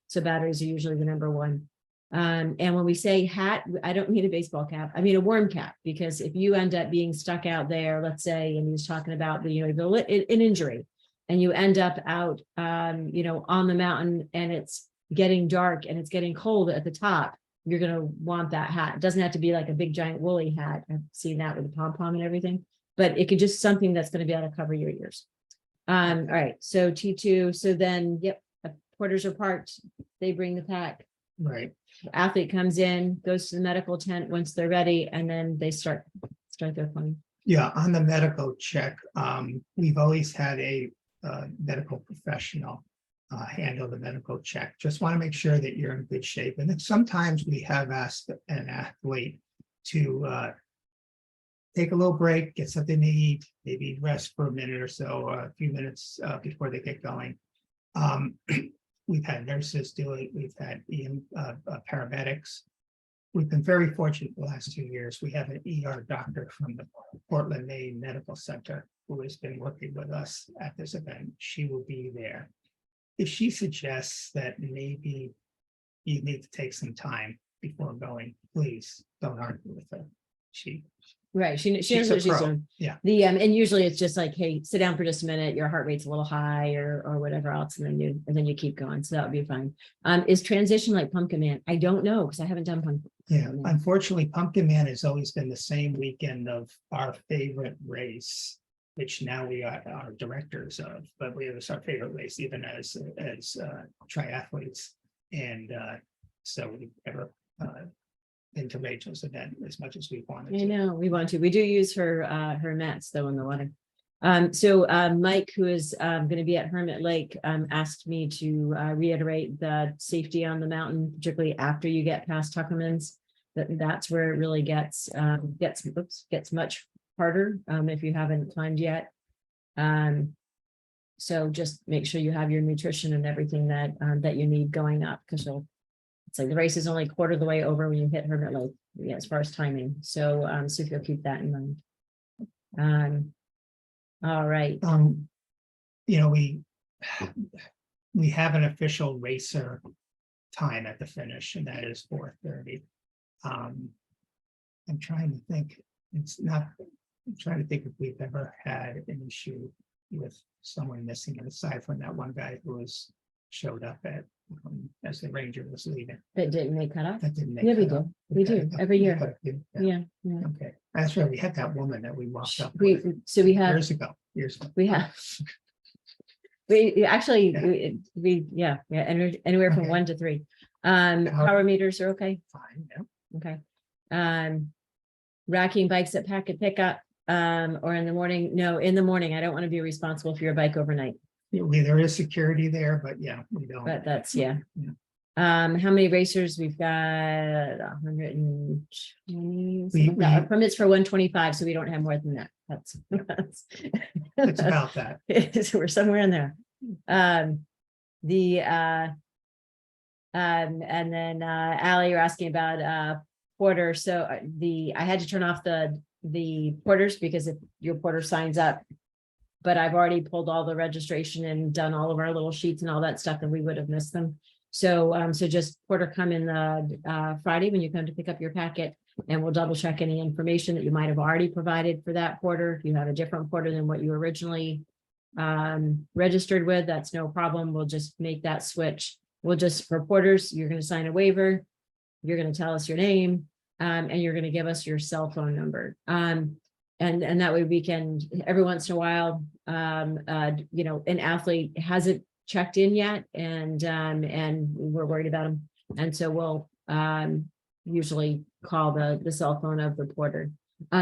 so batteries are usually the number one. And when we say hat, I don't mean a baseball cap. I mean a worm cap, because if you end up being stuck out there, let's say, and he was talking about the, you know, an injury, and you end up out, you know, on the mountain, and it's getting dark and it's getting cold at the top, you're going to want that hat. It doesn't have to be like a big giant woolly hat. I've seen that with the pom-pom and everything, but it could just something that's going to be able to cover your ears. All right. So T2. So then, yep, porters are parked. They bring the pack. Right. The athlete comes in, goes to the medical tent once they're ready, and then they start their climbing. Yeah, on the medical check, we've always had a medical professional handle the medical check. Just want to make sure that you're in good shape. And then sometimes we have asked an athlete to take a little break, get something to eat, maybe rest for a minute or so, a few minutes before they get going. We've had nurses do it. We've had paramedics. We've been very fortunate the last 2 years. We have an ER doctor from the Portland, Maine Medical Center who has been working with us at this event. She will be there. If she suggests that maybe you need to take some time before going, please don't argue with her. Right. She knows She's a what she's pro. doing. Yeah. And usually it's just like, hey, sit down for just a minute. Your heart rate's a little high or whatever else. And then you keep going. So that would be fine. Is transition like Pumpkin Man? I don't know, because I haven't done Pumpkin. Yeah, unfortunately, Pumpkin Man has always been the same weekend of our favorite race, which now we are directors of, but it was our favorite race, even as triathletes. And so we've never into Rachel's event as much as we wanted I to. know we want to. We do use her mats though in the water. So Mike, who is going to be at Hermit Lake, asked me to reiterate the safety on the mountain, particularly after you get past Tuckerman's. That's where it really gets much harder if you haven't climbed yet. So just make sure you have your nutrition and everything that you need going up, because it's like the race is only a quarter of the way over when you hit Hermit Lake, yeah, as far as timing. So so if you'll keep that in mind. All right. You know, we have an official racer time at the finish, and that is 4:30. I'm trying to think. I'm trying to think if we've ever had an issue with someone missing it, aside from that one guy who showed up at as the ranger was leaving. That didn't make cut off? That didn't make Yeah, we cut off. do. We do every year. Yeah. Yeah. Okay, that's right. We had that woman that we walked up We with have years ago. we actually anywhere from Okay. 1 to 3. Power meters are okay. Fine, yeah. Okay. Racking bikes at packet pickup or in the morning. No, in the morning. I don't want to be responsible for your bike overnight. There is security there, but yeah, we don't. But that's yeah. How many racers? We've got 120. We- Our permits for 125, so we don't have more than that. It's about that. So we're somewhere in there. And then Ally, you're asking about porter. So I had to turn off the porters because if your porter signs up, but I've already pulled all the registration and done all of our little sheets and all that stuff, and we would have missed them. So so just porter come in the Friday when you come to pick up your packet, and we'll double check any information that you might have already provided for that porter. If you have a different porter than what you originally registered with, that's no problem. We'll just make that switch. We'll just, for porters, you're going to sign a waiver. You're going to tell us your name, and you're going to give us your cell phone number. And that way we can, every once in a while, you know, an athlete hasn't checked in yet, and we're worried about them. And so we'll usually call the cell phone of the porter.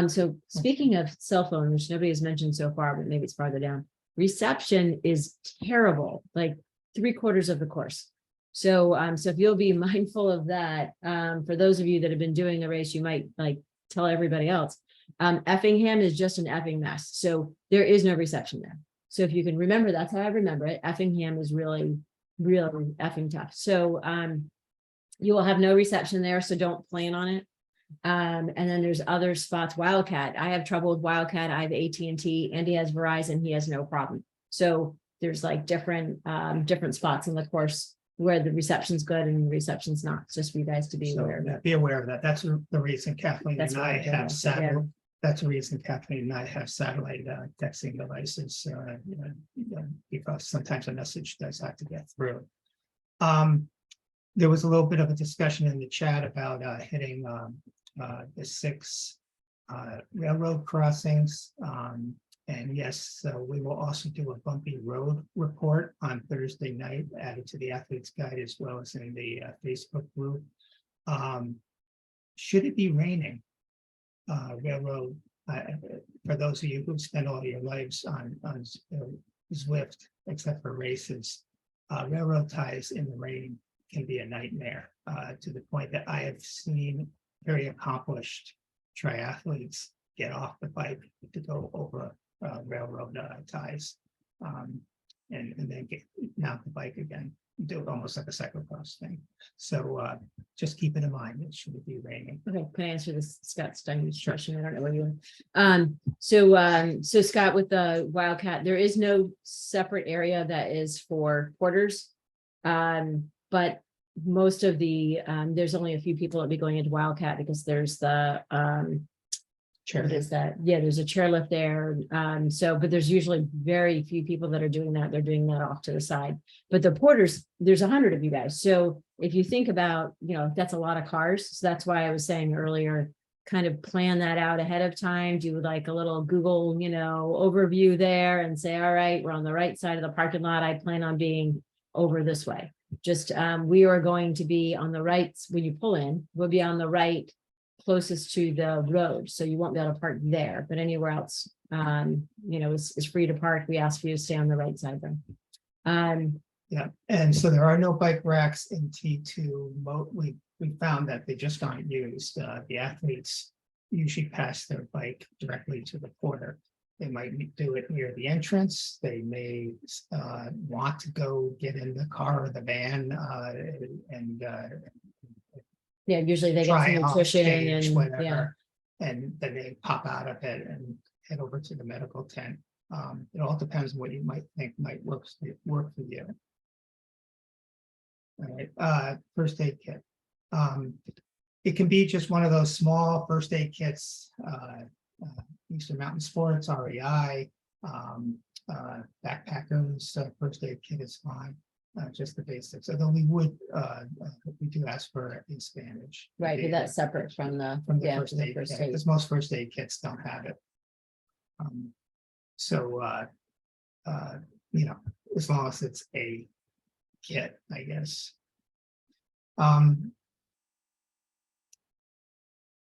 So speaking of cell phone, which nobody has mentioned so far, but maybe it's farther down, reception is terrible, like 3/4 of the course. So so if you'll be mindful of that, for those of you that have been doing the race, you might like tell everybody else. Effingham is just an effing mess. So there is no reception there. So if you can remember, that's how I remember it. Effingham is really, really effing tough. So you will have no reception there, so don't plan on it. And then there's other spots. Wildcat, I have trouble with Wildcat. I have AT&T. Andy has Verizon. He has no problem. So there's like different spots in the course where the reception's good and the reception's not. It's just for you guys to be So aware of that. be aware of that. That's the reason Kathleen That's and what I I'm doing. have satellite. That's the reason Kathleen and I have satellite texting devices, because sometimes a message does have to get through. There was a little bit of a discussion in the chat about hitting the 6 railroad crossings. And yes, so we will also do a bumpy road report on Thursday night, added to the athletes guide as well as in the Facebook group. Should it be raining, railroad, for those of you who spend all your lives on Zwift, except for races, railroad ties in the rain can be a nightmare, to the point that I have seen very accomplished triathletes get off the bike to go over railroad ties, and then mount the bike again, do it almost like a cyclocross thing. So just keep it in mind. It should be raining. Okay, can I answer this? Scott's done his question. I don't know where you are. So Scott, with the Wildcat, there is no separate area that is for porters. But most of the there's only a few people that be going into Wildcat because there's the what is that? Yeah, there's a chairlift there. So, but there's usually very few people that are doing that. They're doing that off to the side. But the porters, there's 100 of you guys. So if you think about, you know, that's a lot of cars. So that's why I was saying earlier, kind of plan that out ahead of time, do like a little Google, you know, overview there and say, all right, we're on the right side of the parking lot. I plan on being over this way. Just we are going to be on the right when you pull in, we'll be on the right closest to the road, so you won't be able to park there, but anywhere else you know is free to park. We ask you to stay on the right side then. Yeah, and so there are no bike racks in T2. We found that they just aren't used. The athletes usually pass their bike directly to the porter. They might do it near the entrance. They may want to go get in the car or the van and Yeah, usually they get try some off nutrition stage, and whatever, yeah. and then they pop out of it and head over to the medical tent. It all depends on what you might think might work for you. All right, first aid kit. It can be just one of those small first aid kits. Eastern Mountain Sports, REI, Backpackers first aid kit is fine. Just the basics. Although we do ask for a Spanish. Right, but that's separate from the first aid kit, because most first aid kits don't have it. You know, as long as it's a kit, I guess.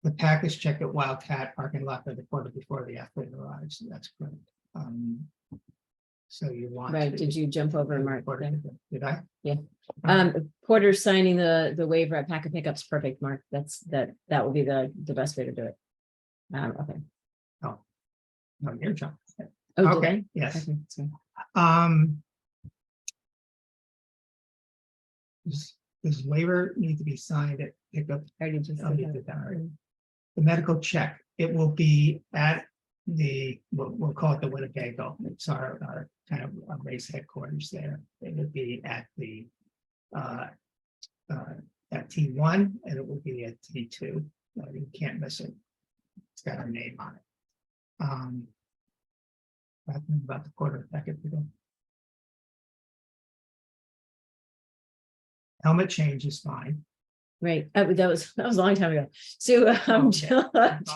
The package check at Wildcat parking lot for the porter before the athlete arrives. That's correct. So you want. Right, to- did you jump over and mark? Porter, them? Did I? Yeah. Porter signing the waiver at Packet Pickups, perfect, Mark. That will be the best way to do it. Okay. No, your job. Oh, did Okay, I? yes. Okay, so- Um. Does waiver need to be signed at pickup? I already just Oh, did you that. did that already. The medical check, it will be at we'll call it the Winnebago. It's our kind of our race headquarters there. It would be at the at T1 and it will be at T2. You can't miss it. It's got our name on it. About the quarter second ago. Helmet change is fine. Right, that was a long time ago. So Okay.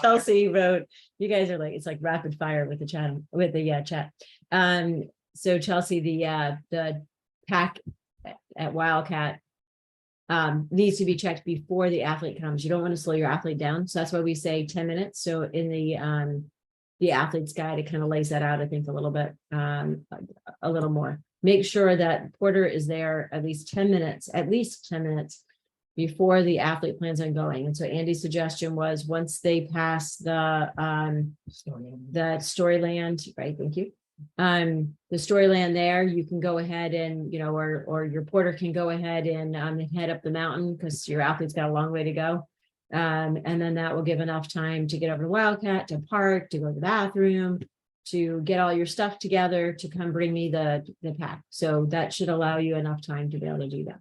Chelsea wrote, you guys are like, it's like rapid fire with the chat, chat. So Chelsea, the pack at Wildcat needs to be checked before the athlete comes. You don't want to slow your athlete down. So that's why we say 10 minutes. So in the athlete's guide, it kind of lays that out, I think, a little bit, a little more. Make sure that Porter is there at least 10 minutes before the athlete plans on going. And so Andy's suggestion was once they pass the Storyland, right? Thank you. The Storyland there, you can go ahead and, or your porter can go ahead and head up the mountain because your athlete's got a long way to go. And then that will give enough time to get over to Wildcat, to park, to go to the bathroom, to get all your stuff together, to come bring me the pack. So that should allow you enough time to be able to do that.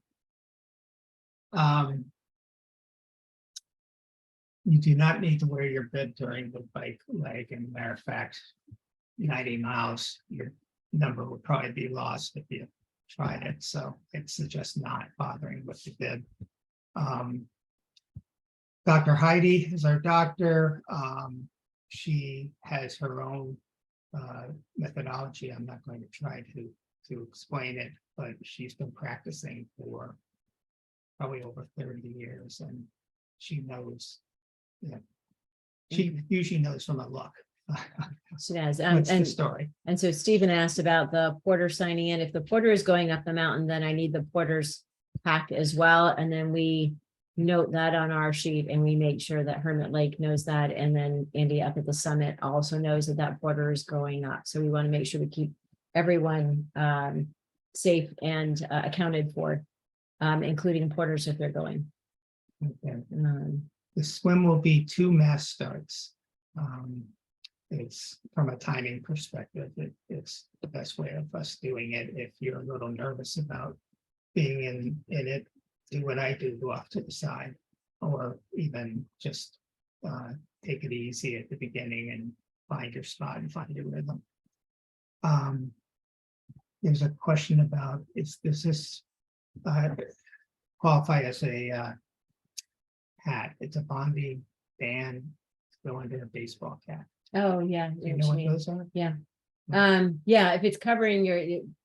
You do not need to wear your bib during the bike leg. And matter of fact, 90 miles, your number would probably be lost if you tried it. So it's just not bothering with the bib. Dr. Heidi is our doctor. She has her own methodology. I'm not going to try to explain it, but she's been practicing for probably over 30 years, and she knows. She usually knows from a look. She does. What's the story? And so Stephen asked about the porter signing in. If the porter is going up the mountain, then I need the porter's pack as well. And then we note that on our sheet and we make sure that Hermit Lake knows that. And then Andy up at the summit also knows that porter is going up. So we want to make sure we keep everyone safe and accounted for, including porters if they're going. Okay. The swim will be 2 mass starts. It's from a timing perspective, it's the best way of us doing it. If you're a little nervous about being in it, do what I do, go off to the side, or even just take it easy at the beginning and find your spot and find your rhythm. There's a question about does this qualify as a hat? It's a Bondi band go under a baseball cap. Oh, yeah. Do you know what those are? Yeah. Yeah, if it's covering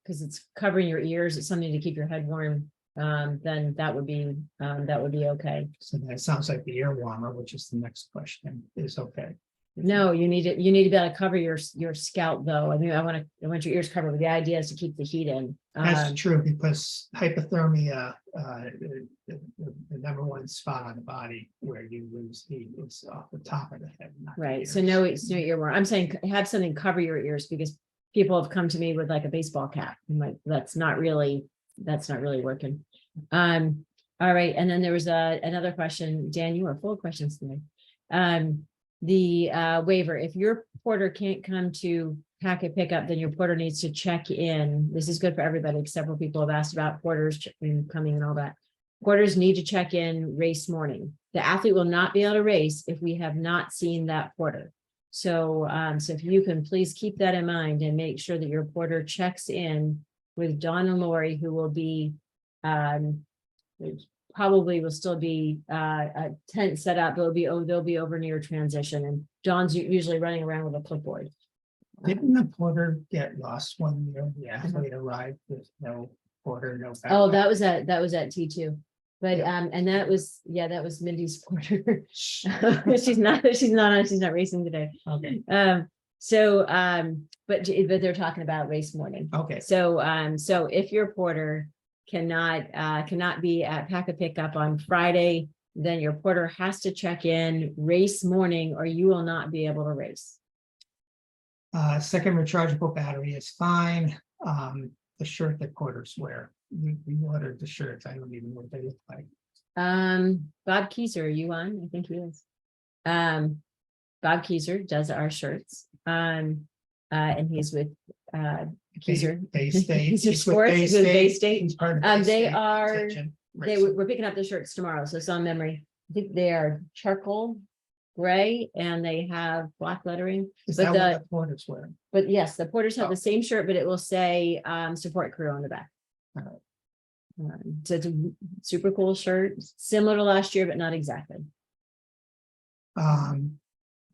because it's covering your ears, it's something to keep your head warm, then that would be okay. So that sounds like the ear warmer, which is the next question, is okay. No, you need to be able to cover your scalp though. I mean, I want your ears covered, but the idea is to keep the heat in. That's true, because hypothermia, the number one spot on the body where you lose heat is off the top of the head. Not the Right. ears. So no ear warm. I'm saying have something cover your ears because people have come to me with like a baseball cap. I'm like, that's not really working. All right. And then there was another question. Dan, you are full of questions today. The waiver, if your porter can't come to packet pickup, then your porter needs to check in. This is good for everybody. Several people have asked about porters coming and all that. Porters need to check in race morning. The athlete will not be able to race if we have not seen that porter. So, so if you can please keep that in mind and make sure that your porter checks in with Dawn and Lori, who will be, probably will still be a tent set up. They'll be over near transition, and Dawn's usually running around with a clipboard. Didn't the porter get lost one year? The athlete arrived with no porter, no. Oh, backpack? that was at T2. But and that was Mindy's porter. she's not racing today. Okay. So, but they're talking about race morning. Okay, So if your porter cannot be at pack a pickup on Friday, then your porter has to check in race morning or you will not be able to race. second rechargeable battery is fine. The shirt that porters wear, we ordered the shirts. I don't even know what they look like. Bob Keyser, are you on? I think he is. Bob Keyser does our shirts. And he's with Keyser. Bay State. Keyser He's with Sports, Bay he's with Bay State. State. He's part of Bay They State are, Attention they Racing. we're picking up the shirts tomorrow, so it's on memory. I think they are charcoal gray and they have black lettering. Is but that what the porters wear? But yes, the porters have Oh. the same shirt, but it will say support crew on the back. Alright. So it's a super cool shirt, similar to last year, but not exactly.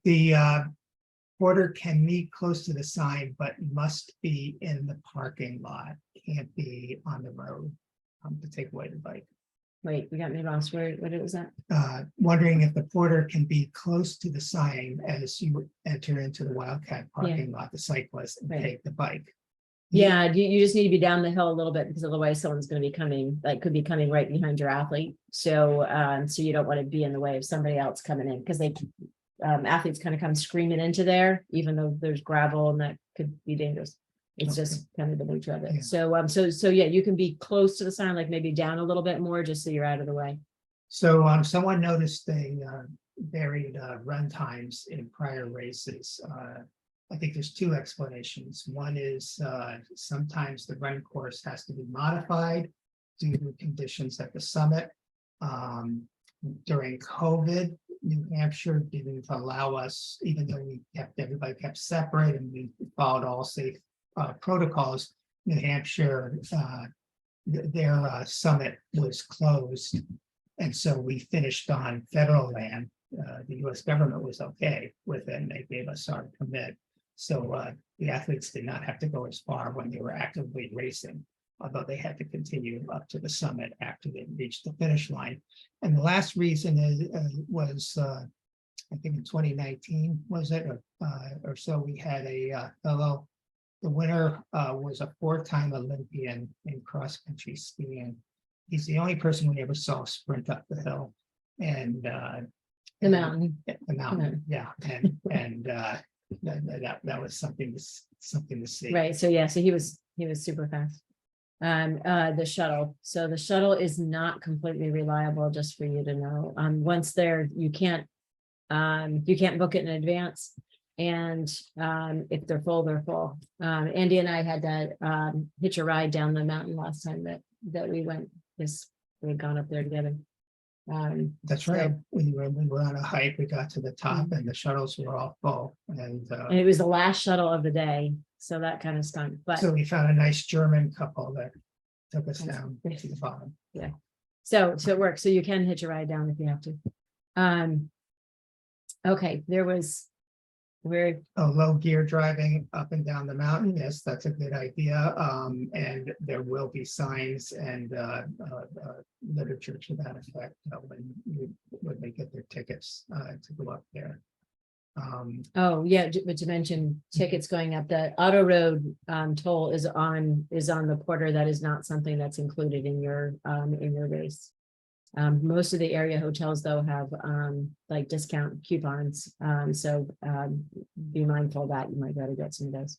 The porter can meet close to the sign, but must be in the parking lot. Can't be on the road to take away the bike. Wait, we got me lost. What it was that? Wondering if the porter can be close to the sign as you enter into the Wildcat parking lot, the cyclist, and Right. take the bike. Yeah, you just need to be down the hill a little bit because otherwise someone's going to be coming, like could be coming right behind your athlete. So, so you don't want to be in the way of somebody else coming in because they, athletes kind of come screaming into there, even though there's gravel and that could be dangerous. It's just kind of the nature of it. Yeah. So yeah, you can be close to the sign, like maybe down a little bit more, just so you're out of the way. So someone noticed they varied run times in prior races. I think there's two explanations. One is sometimes the run course has to be modified due to conditions at the summit. During COVID, New Hampshire didn't allow us, even though everybody kept separate and we followed all safe protocols. New Hampshire, their summit was closed. And so we finished on federal land. The US government was okay with it and they gave us our permit. So the athletes did not have to go as far when they were actively racing, although they had to continue up to the summit after they reached the finish line. And the last reason was, I think in 2019, was it, or so, we had a fellow, the winner was a 4-time Olympian in cross-country skiing. He's the only person we ever saw sprint up the hill and The mountain. the mountain, yeah, and that was something to see. Right. So yeah, so he was super fast. The shuttle. So the shuttle is not completely reliable, just for you to know. Once there, you can't book it in advance. And if they're full, they're full. Andy and I had to hitch a ride down the mountain last time that we went, because we had gone up there together. That's right. We were on a hike, we got to the top and the shuttles were all full. And it was the last shuttle of the day. So that kind of stunk. But so we found a nice German couple that took us down to the bottom. yeah. So it works. So you can hitch a ride down if you have to. Okay, there was where Low gear driving up and down the mountain. Yes, that's a good idea. And there will be signs and literature to that effect when they get their tickets to go up there. oh yeah, but to mention tickets going up, the auto road toll is on the porter. That is not something that's included in your race. Most of the area hotels though have like discount coupons. So be mindful that you might better get some of those.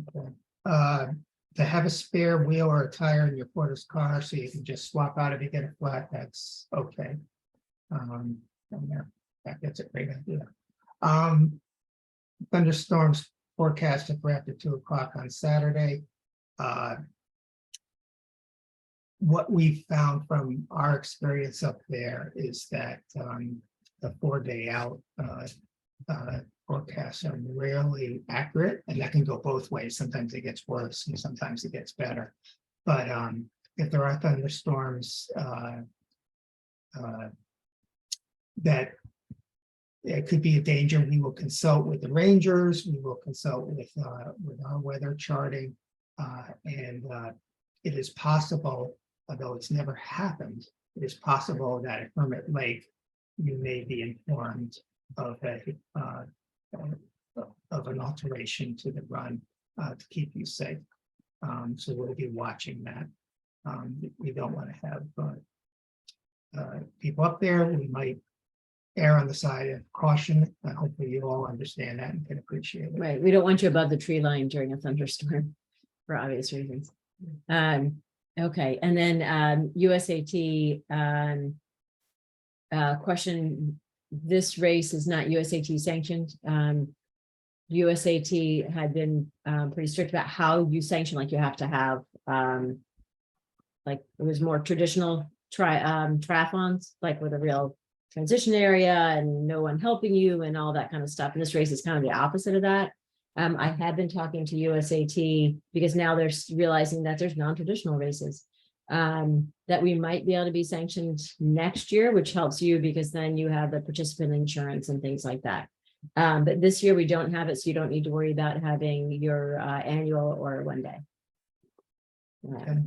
Okay. To have a spare wheel or a tire in your porter's car so you can just swap out if you get a flat, that's okay. And that's a great idea. Thunderstorms forecasted for after 2 o'clock on Saturday. What we found from our experience up there is that the 4-day out forecasts are rarely accurate, and that can go both ways. Sometimes it gets worse and sometimes it gets better. But if there are thunderstorms, that it could be a danger, we will consult with the rangers, we will consult with our weather charting, and it is possible, although it's never happened, it is possible that at Hermit Lake, you may be informed of of an alteration to the run to keep you safe. So we'll be watching that. We don't want to have people up there. We might err on the side of caution. Hopefully you all understand that and can appreciate it. Right, we don't want you above the tree line during a thunderstorm for obvious reasons. Okay, and then USAT question, this race is not USAT sanctioned. USAT had been pretty strict about how you sanction, like you have to have like it was more traditional triathlons, like with a real transition area and no one helping you and all that kind of stuff. And this race is kind of the opposite of that. I had been talking to USAT because now they're realizing that there's non-traditional races that we might be able to be sanctioned next year, which helps you because then you have the participant insurance and things like that. But this year we don't have it, so you don't need to worry about having your annual or one day. Okay.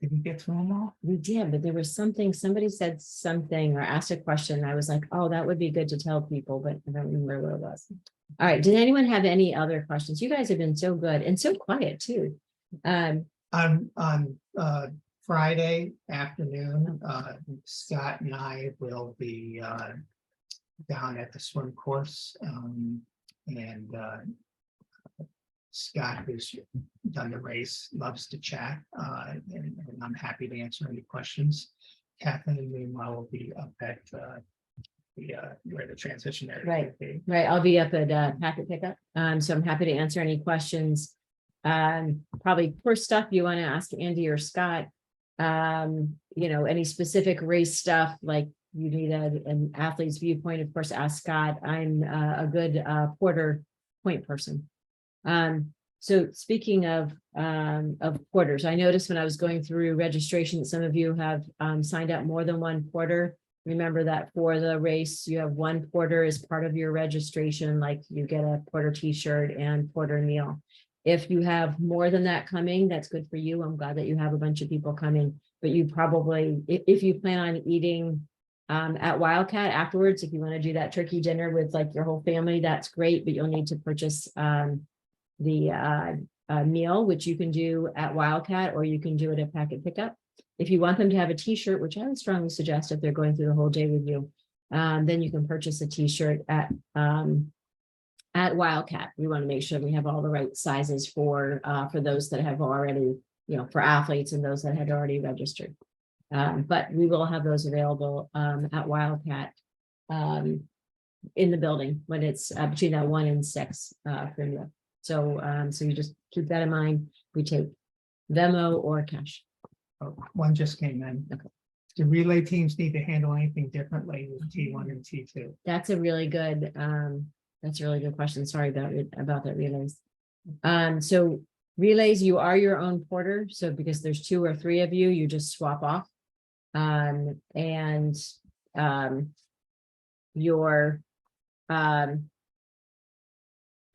Did we get through them all? We did, but there was something, somebody said something or asked a question. I was like, oh, that would be good to tell people, but I don't remember what it was. All right. Did anyone have any other questions? You guys have been so good and so quiet too. On Friday afternoon, Scott and I will be down at the swim course. And Scott, who's done the race, loves to chat, and I'm happy to answer any questions. Kathleen, meanwhile, will be up at where the transition area Right. will be. Right. I'll be up at packet pickup. So I'm happy to answer any questions. Probably first stuff you want to ask Andy or Scott, you know, any specific race stuff, like you need an athlete's viewpoint, of course, ask Scott. I'm a good porter point person. So speaking of porters, I noticed when I was going through registration, that some of you have signed up more than one porter. Remember that for the race, you have one porter as part of your registration, like you get a porter t-shirt and porter meal. If you have more than that coming, that's good for you. I'm glad that you have a bunch of people coming, but you probably, if you plan on eating at Wildcat afterwards, if you want to do that turkey dinner with like your whole family, that's great, but you'll need to purchase the meal, which you can do at Wildcat, or you can do it at packet pickup. If you want them to have a t-shirt, which I would strongly suggest if they're going through the whole day with you, then you can purchase a t-shirt at Wildcat. We want to make sure we have all the right sizes for those that have already, you know, for athletes and those that had already registered. But we will have those available at Wildcat in the building when it's between that 1 and 6 for you. So, so you just keep that in mind. We take Venmo or cash. Oh, one just came in. Okay. Do relay teams need to handle anything differently with T1 and T2? That's a really good question. Sorry about that relays. So relays, you are your own porter. So because there's 2 or 3 of you, you just swap off. Your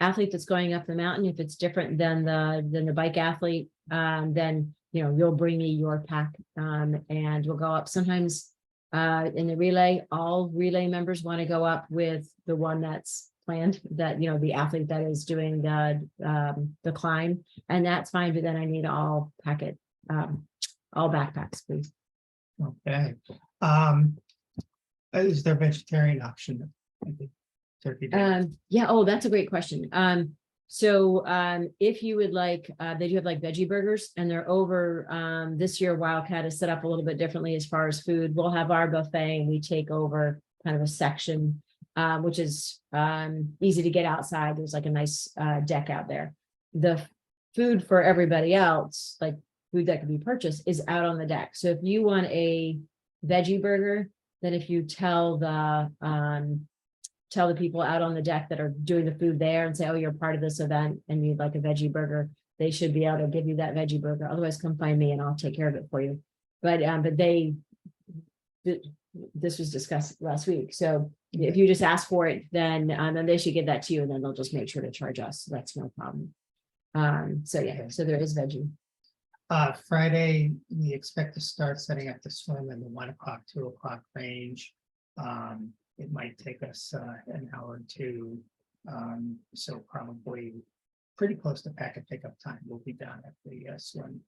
athlete that's going up the mountain, if it's different than the bike athlete, then you know you'll bring me your pack and we'll go up. Sometimes in the relay, all relay members want to go up with the one that's planned, that you know the athlete that is doing the climb, and that's fine. But then I need all all backpacks, please. Okay. Is there a vegetarian option? Turkey dinner? Yeah. Oh, that's a great question. So if you would like, they do have like veggie burgers, and they're over this year. Wildcat is set up a little bit differently as far as food. We'll have our buffet and we take over kind of a section, which is easy to get outside. There's like a nice deck out there. The food for everybody else, like food that can be purchased, is out on the deck. So if you want a veggie burger, then if you tell the people out on the deck that are doing the food there and say, oh, you're part of this event and you'd like a veggie burger, they should be able to give you that veggie burger. Otherwise, come find me and I'll take care of it for you. But this was discussed last week. So if you just ask for it, then they should give that to you, and then they'll just make sure to charge us. So that's no problem. So yeah, so there is veggie. Friday, we expect to start setting up the swim in the 1 o'clock, 2 o'clock range. it might take us an hour or two. So probably pretty close to packet pickup time. We'll be down at the swim.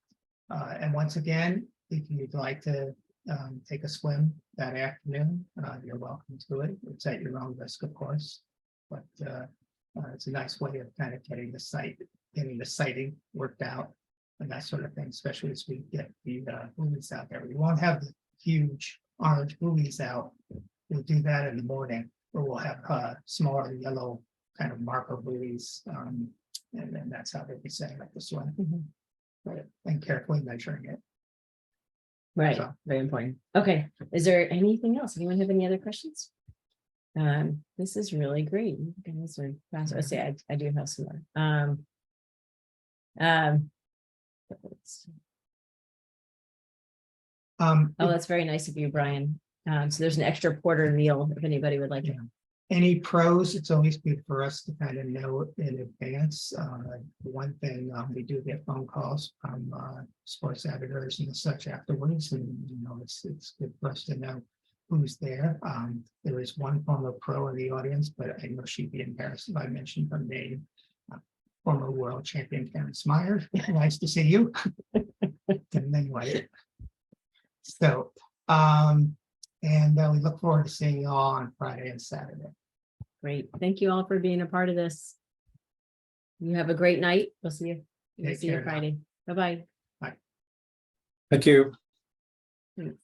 And once again, if you'd like to take a swim that afternoon, you're welcome to it. It's at your own risk, of course. But it's a nice way of kind of getting the sighting worked out and that sort of thing, especially as we get the buoys out there. We won't have the huge orange buoys out. We'll do that in the morning, or we'll have smaller yellow kind of marker buoys. And then that's how they'll be setting up the swim. Right. And carefully measuring it. Right, So- very important. Okay, is there anything else? Anyone have any other questions? This is really great. You guys are fast. I say I do have some more. Oh, that's very nice of you, Brian. So there's an extra porter meal if anybody would like it. Any pros, it's always good for us to kind of know in advance. One thing, we do get phone calls from sports editors and such afterwards, and it's good for us to know who's there. There is one former pro in the audience, but I know she'd be embarrassed if I mentioned her name. Former world champion Karen Smyer. Nice to see you. Anyway. So, and we look forward to seeing you all on Friday and Saturday. Great. Thank you all for being a part of this. You have a great night. We'll see you. We'll Take see you care now. Friday. Bye-bye. Thank you. Thanks.